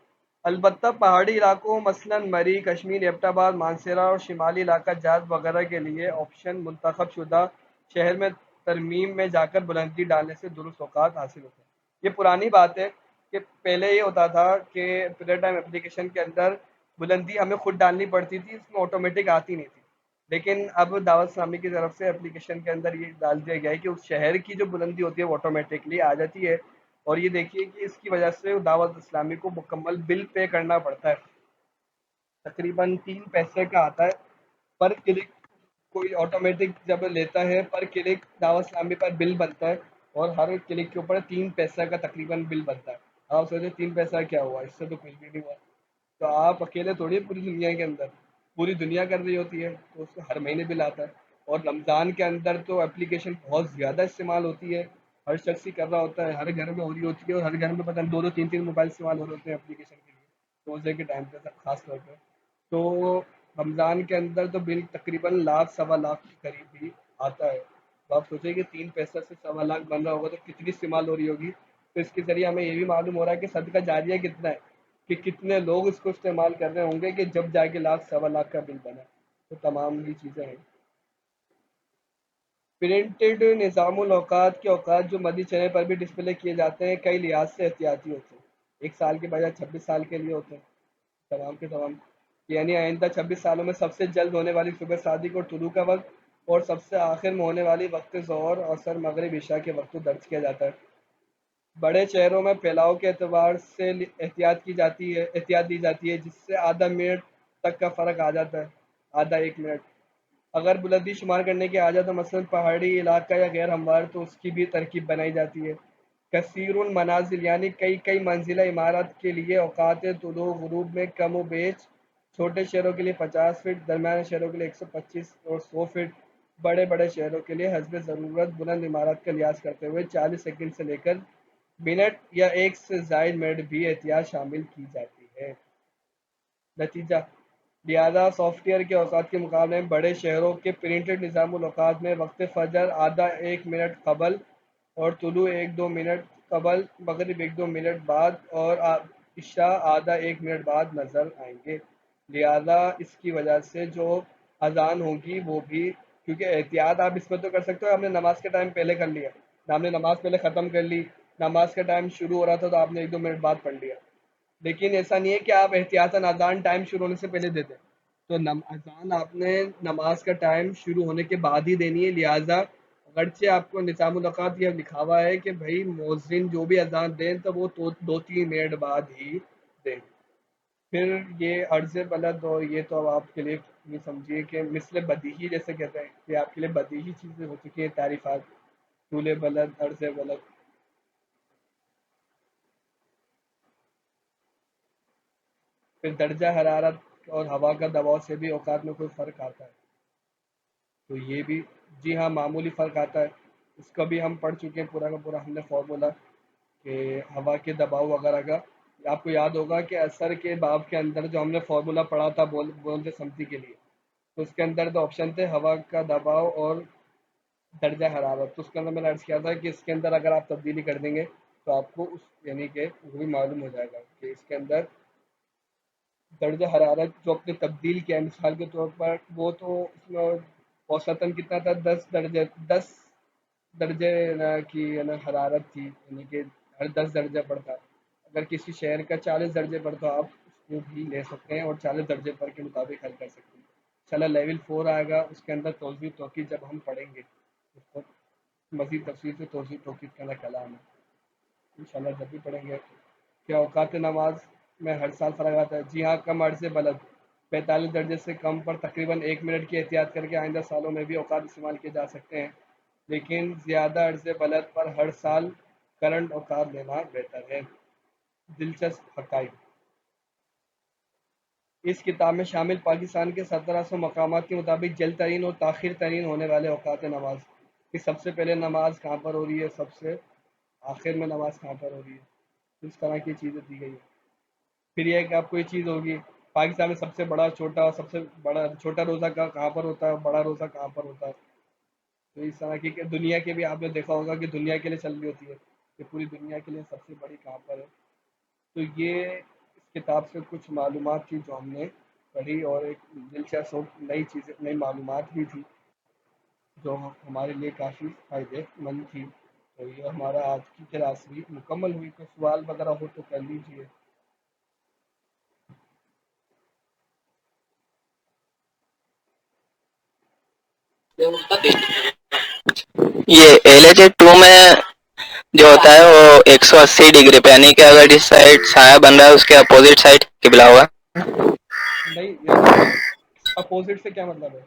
البتہ پہاڑی علاقوں مثلاً مری، کشمیر، ایبٹ آباد، مانسیرا اور شمالی علاقہ جات وغیرہ کے لیے آپشن منتخب شدہ شہر میں ترمیم میں جا کر بلندی ڈالنے سے درست اوقات حاصل ہوتے ہیں۔ یہ پرانی بات ہے کہ پہلے یہ ہوتا تھا کہ پلے ٹائم اپلیکیشن کے اندر بلندی ہمیں خود ڈالنی پڑتی تھی، اس میں آٹومیٹک آتی نہیں تھی، لیکن اب دعوت اسلامی کی طرف سے اپلیکیشن کے اندر یہ ڈال دیا گیا ہے کہ اس شہر کی جو بلندی ہوتی ہے وہ آٹومیٹکلی آ جاتی ہے، اور یہ دیکھیے کہ اس کی وجہ سے دعوت اسلامی کو مکمل بل پے کرنا پڑتا ہے، تقریباً 3 پیسے کا آتا ہے پر کلک، کوئی آٹومیٹک جب لیتا ہے پر کلک دعوت اسلامی پر بل بنتا ہے، اور ہر کلک کے اوپر 3 پیسہ کا تقریباً بل بنتا ہے۔ آپ سوچیں 3 پیسہ کیا ہوا، اس سے تو کچھ بھی نہیں ہوا۔ تو آپ اکیلے تھوڑی پوری دنیا کے اندر، پوری دنیا کر رہی ہوتی ہے، تو اس کو ہر مہینے بل آتا ہے۔ اور رمضان کے اندر تو اپلیکیشن بہت زیادہ استعمال ہوتی ہے، ہر شخص ہی کر رہا ہوتا ہے، ہر گھر میں ہو رہی ہوتی ہے، اور ہر گھر میں پتہ نہیں 2 2 3 3 موبائل استعمال ہو رہے ہوتے ہیں اپلیکیشن کے لیے، روزے کے ٹائم پہ خاص طور پہ۔ تو رمضان کے اندر تو بل تقریباً لاکھ سوا لاکھ کے قریب بھی آتا ہے۔ تو آپ سوچیں کہ 3 پیسہ سے سوا لاکھ بن رہا ہوگا تو کتنی استعمال ہو رہی ہوگی۔ تو اس کے ذریعے ہمیں یہ بھی معلوم ہو رہا ہے کہ صدقہ جاریہ کتنا ہے، کہ کتنے لوگ اس کو استعمال کر رہے ہوں گے کہ جب جا کے لاکھ سوا لاکھ کا بل بنا۔ تو تمام یہ چیزیں ہیں۔ پرنٹڈ نظام الاوقات کے اوقات جو مدی چینل پر بھی ڈسپلے کیے جاتے ہیں کئی لحاظ سے احتیاطی ہوتے ہیں، 1 سال کے بجائے 26 سال کے لیے ہوتے ہیں تمام کے تمام، یعنی آئندہ 26 سالوں میں سب سے جلد ہونے والی صبح صادق اور طلوع کا وقت، اور سب سے آخر میں ہونے والی وقت ظہر، عصر، مغرب، عشاء کے وقت کو درج کیا جاتا ہے۔ بڑے شہروں میں پھیلاؤ کے اعتبار سے احتیاط دی جاتی ہے، جس سے آدھا منٹ تک کا فرق آ جاتا ہے، آدھا 1 منٹ۔ اگر بلندی شمار کرنے کی حاجت ہو، مثلاً پہاڑی علاقہ یا غیر ہموار، تو اس کی بھی ترکیب بنائی جاتی ہے۔ کثیر المنازل یعنی کئی منزلہ عمارات کے لیے اوقات طلوع و غروب میں کم و بیش چھوٹے شہروں کے لیے 50 فٹ، درمیانے شہروں کے لیے 125 اور 100 فٹ، بڑے بڑے شہروں کے لیے حسب ضرورت بلند عمارات کا لحاظ کرتے ہوئے 40 سیکنڈ سے لے کر منٹ یا 1 سے زائد منٹ بھی احتیاط شامل کی جاتی ہے۔ نتیجہ، لہذا سافٹ ویئر کے اوقات کے مقابلے میں بڑے شہروں کے پرنٹڈ نظام الاوقات میں وقت فجر آدھا 1 منٹ قبل اور طلوع 1 2 منٹ قبل، مغرب 1 2 منٹ بعد اور عشاء آدھا 1 منٹ بعد نظر آئیں گے۔ لہذا اس کی وجہ سے جو اذان ہوگی وہ بھی، کیونکہ احتیاط آپ اس میں تو کر سکتے ہو، آپ نے نماز کا ٹائم پہلے کر لیا، آپ نے نماز پہلے ختم کر لی، نماز کا ٹائم شروع ہو رہا تھا تو آپ نے 1 2 منٹ بعد پڑھ لیا، لیکن ایسا نہیں ہے کہ آپ احتیاطاً اذان ٹائم شروع ہونے سے پہلے دے دیں. تو اذان آپ نے نماز کا ٹائم شروع ہونے کے بعد ہی دینی ہے. لہٰذا اگرچہ آپ کو نظام الاوقات یہ لکھا ہوا ہے کہ بھائی مؤذن جو بھی اذان دیں تو وہ 2-3 منٹ بعد ہی دیں. پھر یہ عرض بلد اور یہ تو اب آپ کے لیے یہ سمجھیے کہ مثل بدیہی جیسے کہتے ہیں کہ آپ کے لیے بدیہی چیزیں ہو چکی ہیں تعریفات. طول بلد، عرض بلد. پھر درجہ حرارت اور ہوا کا دباؤ سے بھی اوقات میں کوئی فرق آتا ہے. تو یہ بھی جی ہاں معمولی فرق آتا ہے. اس کا بھی ہم پڑھ چکے ہیں پورا کا پورا ہم نے فارمولا کہ ہوا کے دباؤ وغیرہ کا. آپ کو یاد ہوگا کہ اثر کے باب کے اندر جو ہم نے فارمولا پڑھا تھا بولتے سمتی کے لیے، تو اس کے اندر دو آپشن تھے، ہوا کا دباؤ اور درجہ حرارت. تو اس کے اندر میں نے عرض کیا تھا کہ اس کے اندر اگر آپ تبدیلی کر دیں گے تو آپ کو اس یعنی کہ وہ بھی معلوم ہو جائے گا کہ اس کے اندر درجہ حرارت جو اپنے تبدیل کیا ہے مثال کے طور پر، وہ تو اس میں اوسطاً کتنا تھا، 10 درجے کی حرارت تھی، یعنی کہ ہر 10 درجے پر تھا. اگر کسی شہر کا 40 درجے پر تو آپ اس کو بھی لے سکتے ہیں اور 40 درجے پر کے مطابق حل کر سکتے ہیں. چلا لیول 4 آئے گا، اس کے اندر توضیح توقید جب ہم پڑھیں گے اس کو مزید تفصیل سے توضیح توقید کا کلام ہے انشاءاللہ جب بھی پڑھیں گے. کیا اوقات نماز میں ہر سال فرق آتا ہے؟ جی ہاں، کم عرض بلد 45 درجے سے کم پر تقریباً 1 منٹ کی احتیاط کر کے آئندہ سالوں میں بھی اوقات استعمال کیے جا سکتے ہیں، لیکن زیادہ عرض بلد پر ہر سال کرنٹ اوقات لینا بہتر ہے. دلچسپ حقائق اس کتاب میں شامل پاکستان کے 1700 مقامات کے مطابق جلد ترین اور تاخیر ترین ہونے والے اوقات نماز کہ سب سے پہلے نماز کہاں پر ہو رہی ہے، سب سے آخر میں نماز کہاں پر ہو رہی ہے، اس طرح کی چیزیں دی گئی ہیں. پھر یہ ہے کہ آپ کو یہ چیز ہوگی پاکستان میں سب سے بڑا چھوٹا، سب سے بڑا چھوٹا روزہ کہاں پر ہوتا ہے، بڑا روزہ کہاں پر ہوتا ہے. تو اس طرح کی کہ دنیا کے بھی آپ نے دیکھا ہوگا کہ دنیا کے لیے چل رہی ہوتی ہے کہ پوری دنیا کے لیے سب سے بڑی کہاں پر ہے. تو یہ اس کتاب سے کچھ معلومات تھی جو ہم نے پڑھی، اور ایک دلچسپ نئی چیزیں، نئی معلومات بھی تھی جو ہمارے لیے کافی فائدہ مند تھی. تو یہ ہمارا آج کی کلاس بھی مکمل ہوئی. کوئی سوال وغیرہ ہو تو کر لیجیے. یہ ایل ایچ 2 میں جو ہوتا ہے وہ 180 ڈگری پہ، یعنی کہ اگر جس سائڈ سایہ بن رہا ہے اس کے اپوزٹ سائڈ قبلہ ہوگا. نہیں یعنی اپوزٹ سے کیا مطلب ہے؟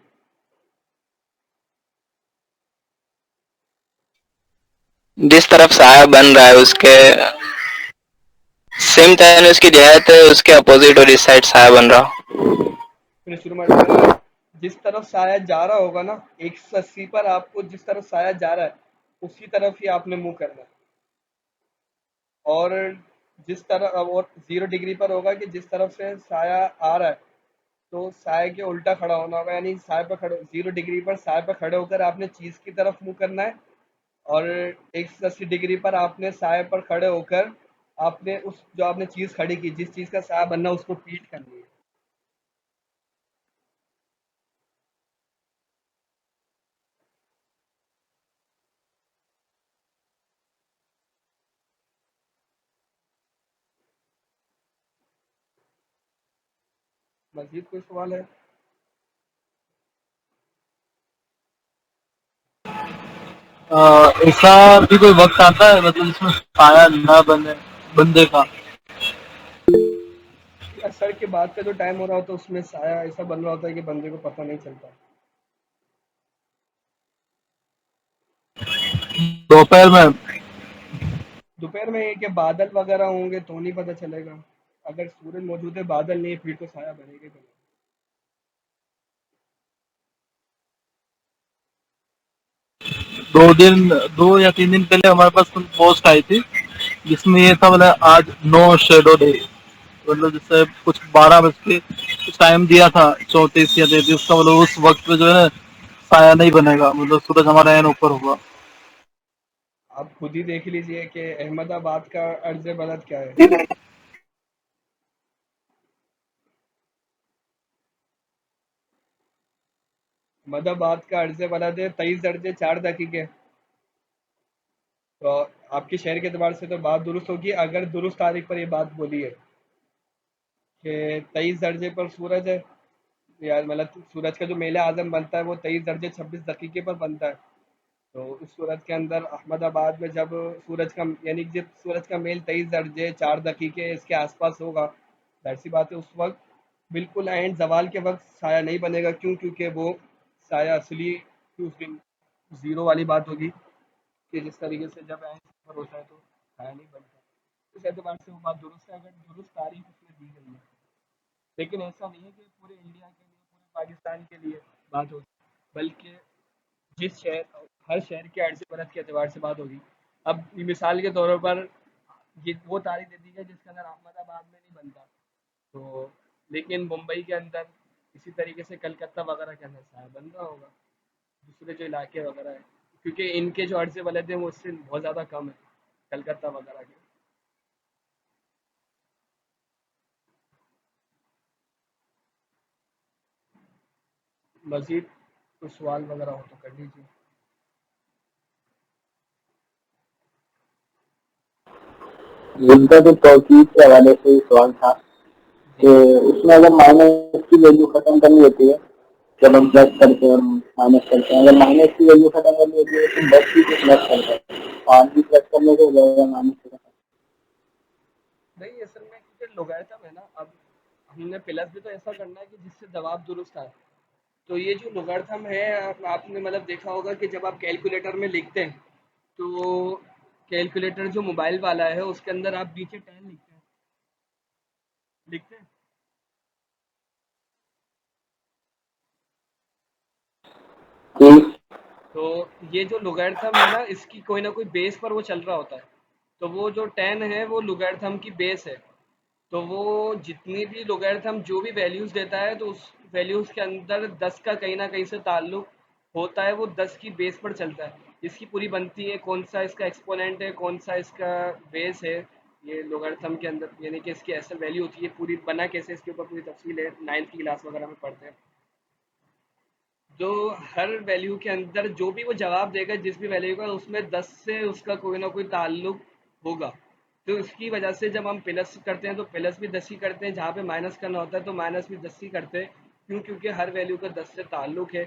جس طرف سایہ بن رہا ہے اس کے سمت یعنی اس کی جہت اس کے اپوزٹ، اور اس سائڈ سایہ بن رہا ہو. پھر شروع میں جس طرف سایہ جا رہا ہوگا نا 180 پر، آپ کو جس طرف سایہ جا رہا ہے اسی طرف ہی آپ نے منہ کرنا ہے. اور جس طرح اور 0 ڈگری پر ہوگا کہ جس طرف سے سایہ آ رہا ہے تو سائے کے الٹا کھڑا ہونا ہوگا، یعنی سائے پہ کھڑے 0 ڈگری پر سائے پہ کھڑے ہو کر آپ نے چیز کی طرف منہ کرنا ہے، اور 180 ڈگری پر آپ نے سائے پر کھڑے ہو کر آپ نے اس جو آپ نے چیز کھڑی کی، جس چیز کا سایہ بننا اس کو پیٹ کرنی ہے. مزید کوئی سوال ہے؟ ایسا بھی کوئی وقت آتا ہے مطلب اس میں سایہ نہ بنے بندے کا؟ اثر کے بعد کا جو ٹائم ہو رہا ہوتا ہے اس میں سایہ ایسا بن رہا ہوتا ہے کہ بندے کو پتہ نہیں چلتا. دوپہر میں دوپہر میں یہ کہ بادل وغیرہ ہوں گے تو نہیں پتہ چلے گا. اگر سورج موجود ہے بادل نہیں ہے پھر تو سایہ بنے گا. 2 یا 3 دن پہلے ہمارے پاس پوسٹ آئی تھی جس میں یہ تھا مطلب آج نو شیڈو ڈے، مطلب جس سے کچھ 12 بج کے کچھ ٹائم دیا تھا 34 یا 33 کا، مطلب اس وقت پہ جو ہے نا سایہ نہیں بنے گا، مطلب سورج ہمارا عین اوپر ہوگا. آپ خود ہی دیکھ لیجئے کہ احمد آباد کا عرض بلد کیا ہے. احمد آباد کا عرض بلد ہے 23 درجے 4 دقیقے. تو آپ کے شہر کے اعتبار سے تو بات درست ہوگی اگر درست تاریخ پر یہ بات بولی ہے. کہ 23 درجے پر سورج ہے، یا مطلب سورج کا جو میل اعظم بنتا ہے وہ 23 درجے 26 دقیقے پر بنتا ہے. تو اس صورت کے اندر احمد آباد میں جب سورج کا یعنی جب سورج کا میل 23 درجے 4 دقیقے اس کے آس پاس ہوگا، ظاہر سی بات ہے اس وقت بالکل اینڈ زوال کے وقت سایہ نہیں بنے گا. کیوں؟ کیونکہ وہ سایہ اصلی اس دن زیرو والی بات ہوگی کہ جس طریقے سے جب اینڈ پر ہوتا ہے تو سایہ نہیں بنتا. اس اعتبار سے وہ بات درست ہے، اگر درست تاریخ اس میں دی گئی ہے. لیکن ایسا نہیں ہے کہ پورے انڈیا کے لیے پورے پاکستان کے لیے بات ہوگی، بلکہ جس شہر ہر شہر کے عرض برت کے اعتبار سے بات ہوگی. اب مثال کے طور پر یہ وہ تاریخ دے دی ہے جس کے اندر احمد آباد میں نہیں بنتا، تو لیکن ممبئی کے اندر اسی طریقے سے کلکتہ وغیرہ کے اندر سایہ بن رہا ہوگا، دوسرے جو علاقے وغیرہ ہیں، کیونکہ ان کے جو عرض بلد ہیں وہ اس سے بہت زیادہ کم ہے کلکتہ وغیرہ کے. مزید کوئی سوال وغیرہ ہو تو کر لیجیے. ان کا تو توقید کے حوالے سے ہی سوال تھا جی کہ اس میں اگر مائنس کی ویلیو ختم کرنی ہوتی ہے، جب ہم پلس کرتے ہیں مائنس کرتے ہیں، اگر مائنس کی ویلیو ختم کرنی ہوتی ہے تو 10 کی پلس کرتے ہیں، 5 کی پلس کرنے سے ہو جائے گا مائنس سے. نہیں، اصل میں کیونکہ لوگارتم ہے نا، اب ہم نے پلس بھی تو ایسا کرنا ہے کہ جس سے جواب درست آئے. تو یہ جو لوگارتم ہے آپ نے مطلب دیکھا ہوگا کہ جب آپ کیلکولیٹر میں لکھتے ہیں تو کیلکولیٹر جو موبائل والا ہے اس کے اندر آپ نیچے 10 لکھتے ہیں. ٹھیک. تو یہ جو لوگارتم ہے نا اس کی کوئی نہ کوئی بیس پر وہ چل رہا ہوتا ہے. تو وہ جو 10 ہے وہ لوگارتم کی بیس ہے. تو وہ جتنی بھی لوگارتم جو بھی ویلیوز دیتا ہے تو اس ویلیوز کے اندر 10 کا کہیں نہ کہیں سے تعلق ہوتا ہے، وہ 10 کی بیس پر چلتا ہے. اس کی پوری بنتی ہے کون سا اس کا ایکسپوننٹ ہے، کون سا اس کا بیس ہے. یہ لوگارتم کے اندر یعنی کہ اس کی ایسل ویلیو ہوتی ہے، پوری بنا کیسے اس کے اوپر پوری تفصیل ہے، 9th کی کلاس وغیرہ میں پڑھتے ہیں. جو ہر ویلیو کے اندر جو بھی وہ جواب دے گا جس بھی ویلیو کا، اس میں 10 سے اس کا کوئی نہ کوئی تعلق ہوگا. تو اس کی وجہ سے جب ہم پلس کرتے ہیں تو پلس بھی 10 ہی کرتے ہیں، جہاں پہ مائنس کرنا ہوتا ہے تو مائنس بھی 10 ہی کرتے ہیں. کیوں؟ کیونکہ ہر ویلیو کا 10 سے تعلق ہے.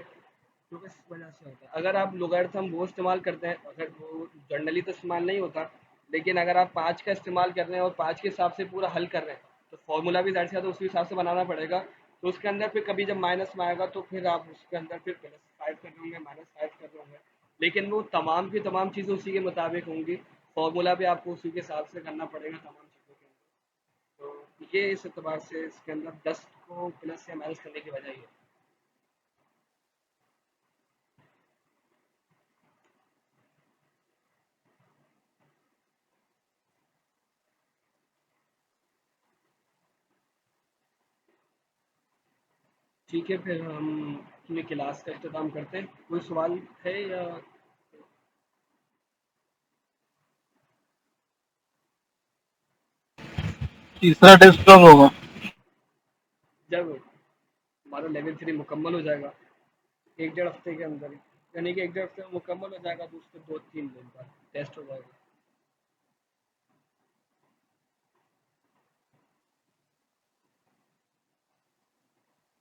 تو اس وجہ سے ہوتا ہے. اگر آپ لوگارتم وہ استعمال کرتے ہیں، اگر وہ جنرلی تو استعمال نہیں ہوتا، لیکن اگر آپ 5 کا استعمال کر رہے ہیں اور 5 کے حساب سے پورا حل کر رہے ہیں تو فارمولا بھی ظاہر سی بات ہے اسی حساب سے بنانا پڑے گا. تو اس کے اندر پھر کبھی جب مائنس میں آئے گا تو پھر آپ اس کے اندر پھر پلس 5 کر رہے ہوں گے، مائنس 5 کر رہے ہوں گے، لیکن وہ تمام کی تمام چیزیں اسی کے مطابق ہوں گی. فارمولا بھی آپ کو اسی کے حساب سے کرنا پڑے گا تمام چیزوں کے اندر. تو یہ اس اعتبار سے اس کے اندر 10 کو پلس یا مائنس کرنے کی وجہ یہ ہے. ٹھیک ہے، پھر ہم اپنی کلاس کا اختتام کرتے ہیں. کوئی سوال ہے یا تیسرا ٹیسٹ کب ہوگا؟ جب ہمارا لیول 3 مکمل ہو جائے گا 1 ڈیڑھ ہفتے کے اندر ہی، یعنی کہ 1 ڈیڑھ ہفتے میں مکمل ہو جائے گا تو اس کے 2 3 دن بعد ٹیسٹ ہو جائے گا.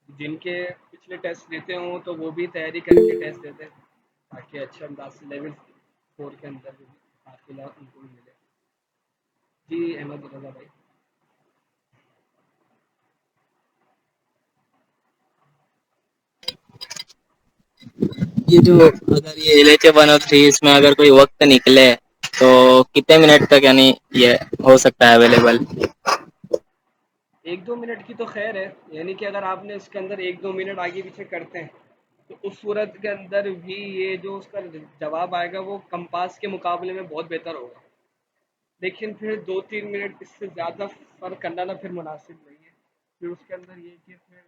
جن کے پچھلے ٹیسٹ دیتے ہوں تو وہ بھی تیاری کر کے ٹیسٹ دیتے ہیں تاکہ اچھے انداز سے لیول 4 کے اندر بھی داخلہ ان کو بھی ملے. جی احمد رضا بھائی. یہ جو اگر یہ LHA 103 اس میں اگر کوئی وقت نکلے تو کتنے منٹ تک یعنی یہ ہو سکتا ہے اویلیبل؟ 1 2 منٹ کی تو خیر ہے، یعنی کہ اگر آپ نے اس کے اندر 1 2 منٹ آگے پیچھے کرتے ہیں تو اس صورت کے اندر بھی یہ جو اس کا جواب آئے گا وہ کمپاس کے مقابلے میں بہت بہتر ہوگا. لیکن پھر 2 3 منٹ اس سے زیادہ فرق کرنا نا پھر مناسب نہیں ہے. پھر اس کے اندر یہ کہ پھر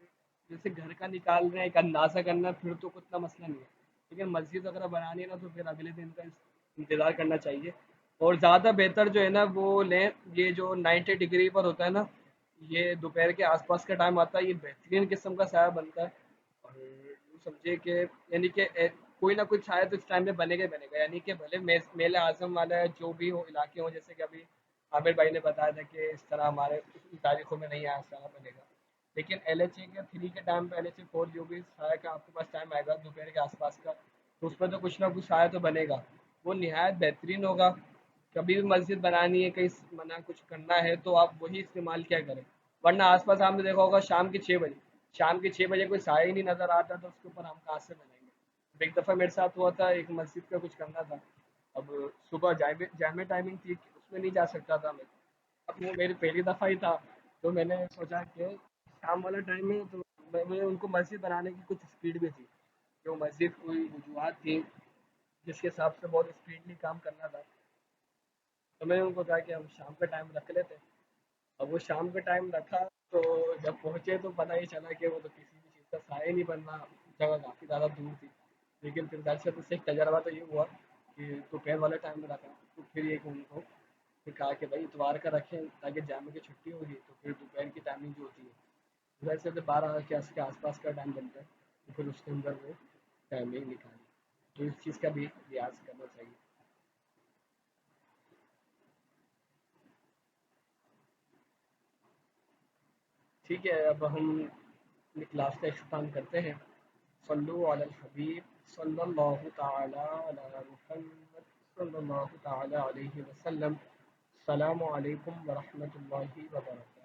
جیسے گھر کا نکال رہے ہیں ایک اندازہ کرنا پھر تو اتنا مسئلہ نہیں ہے، لیکن مسجد وغیرہ بنانی ہے نا تو پھر اگلے دن کا انتظار کرنا چاہیے. اور زیادہ بہتر جو ہے نا وہ لیں یہ جو 90 ڈگری پر ہوتا ہے نا، یہ دوپہر کے آس پاس کا ٹائم آتا ہے، یہ بہترین قسم کا سایہ بنتا ہے. اور یوں سمجھے کہ یعنی کہ کوئی نہ کوئی چھایا تو اس ٹائم میں بنے گا ہی بنے گا، یعنی کہ بھلے میل اعظم والا جو بھی ہو علاقے ہوں، جیسے کہ ابھی عامر بھائی نے بتایا تھا کہ اس طرح ہمارے ان تاریخوں میں نہیں آیا سایہ بنے گا، لیکن ایل ایچ اے کے 3 کے ٹائم پہ ایل ایچ اے 4 جو بھی سایہ کا آپ کے پاس ٹائم آئے گا دوپہر کے آس پاس کا، تو اس میں تو کچھ نہ کچھ سایہ تو بنے گا، وہ نہایت بہترین ہوگا۔ کبھی بھی مسجد بنانی ہے، کہیں منع کچھ کرنا ہے تو آپ وہی استعمال کیا کریں، ورنہ آس پاس آپ نے دیکھا ہوگا شام کے 6 بجے کوئی سایہ ہی نہیں نظر آتا تو اس کے اوپر ہم کہاں سے بنائیں گے۔ ایک دفعہ میرے ساتھ ہوا تھا، ایک مسجد کا کچھ کرنا تھا، اب صبح جامع ٹائمنگ تھی، اس میں نہیں جا سکتا تھا میں، اب وہ میری پہلی دفعہ ہی تھا تو میں نے سوچا کہ شام والا ٹائم ہے تو میں ان کو مسجد بنانے کی کچھ اسپیڈ بھی تھی، جو مسجد کوئی وجوہات تھی جس کے حساب سے بہت اسپیڈلی کام کرنا تھا، تو میں نے ان کو کہا کہ ہم شام کا ٹائم رکھ لیتے ہیں۔ اب وہ شام کا ٹائم رکھا تو جب پہنچے تو پتہ ہی چلا کہ وہ تو کسی بھی چیز کا سایہ نہیں بننا، جگہ کافی زیادہ دور تھی، لیکن پھر درصل اس سے ایک تجربہ تو یہ ہوا کہ دوپہر والے ٹائم میں رکھا، تو پھر ایک ان کو پھر کہا کہ بھائی اتوار کا رکھیں تاکہ جامع کی چھٹی ہوگی تو پھر دوپہر کی ٹائمنگ جو ہوتی ہے ویسے تو 12 کے آس پاس کا ٹائم بنتا ہے، تو پھر اس کے اندر وہ ٹائمنگ نکالی، تو اس چیز کا بھی ریاض کرنا چاہیے۔ ٹھیک ہے، اب ہم اپنی کلاس کا اختتام کرتے ہیں۔ صلو علی الحبیب صلی اللہ تعالی علی محمد صلی اللہ تعالی علیہ وسلم۔ السلام علیکم ورحمۃ اللہ وبرکاتہ۔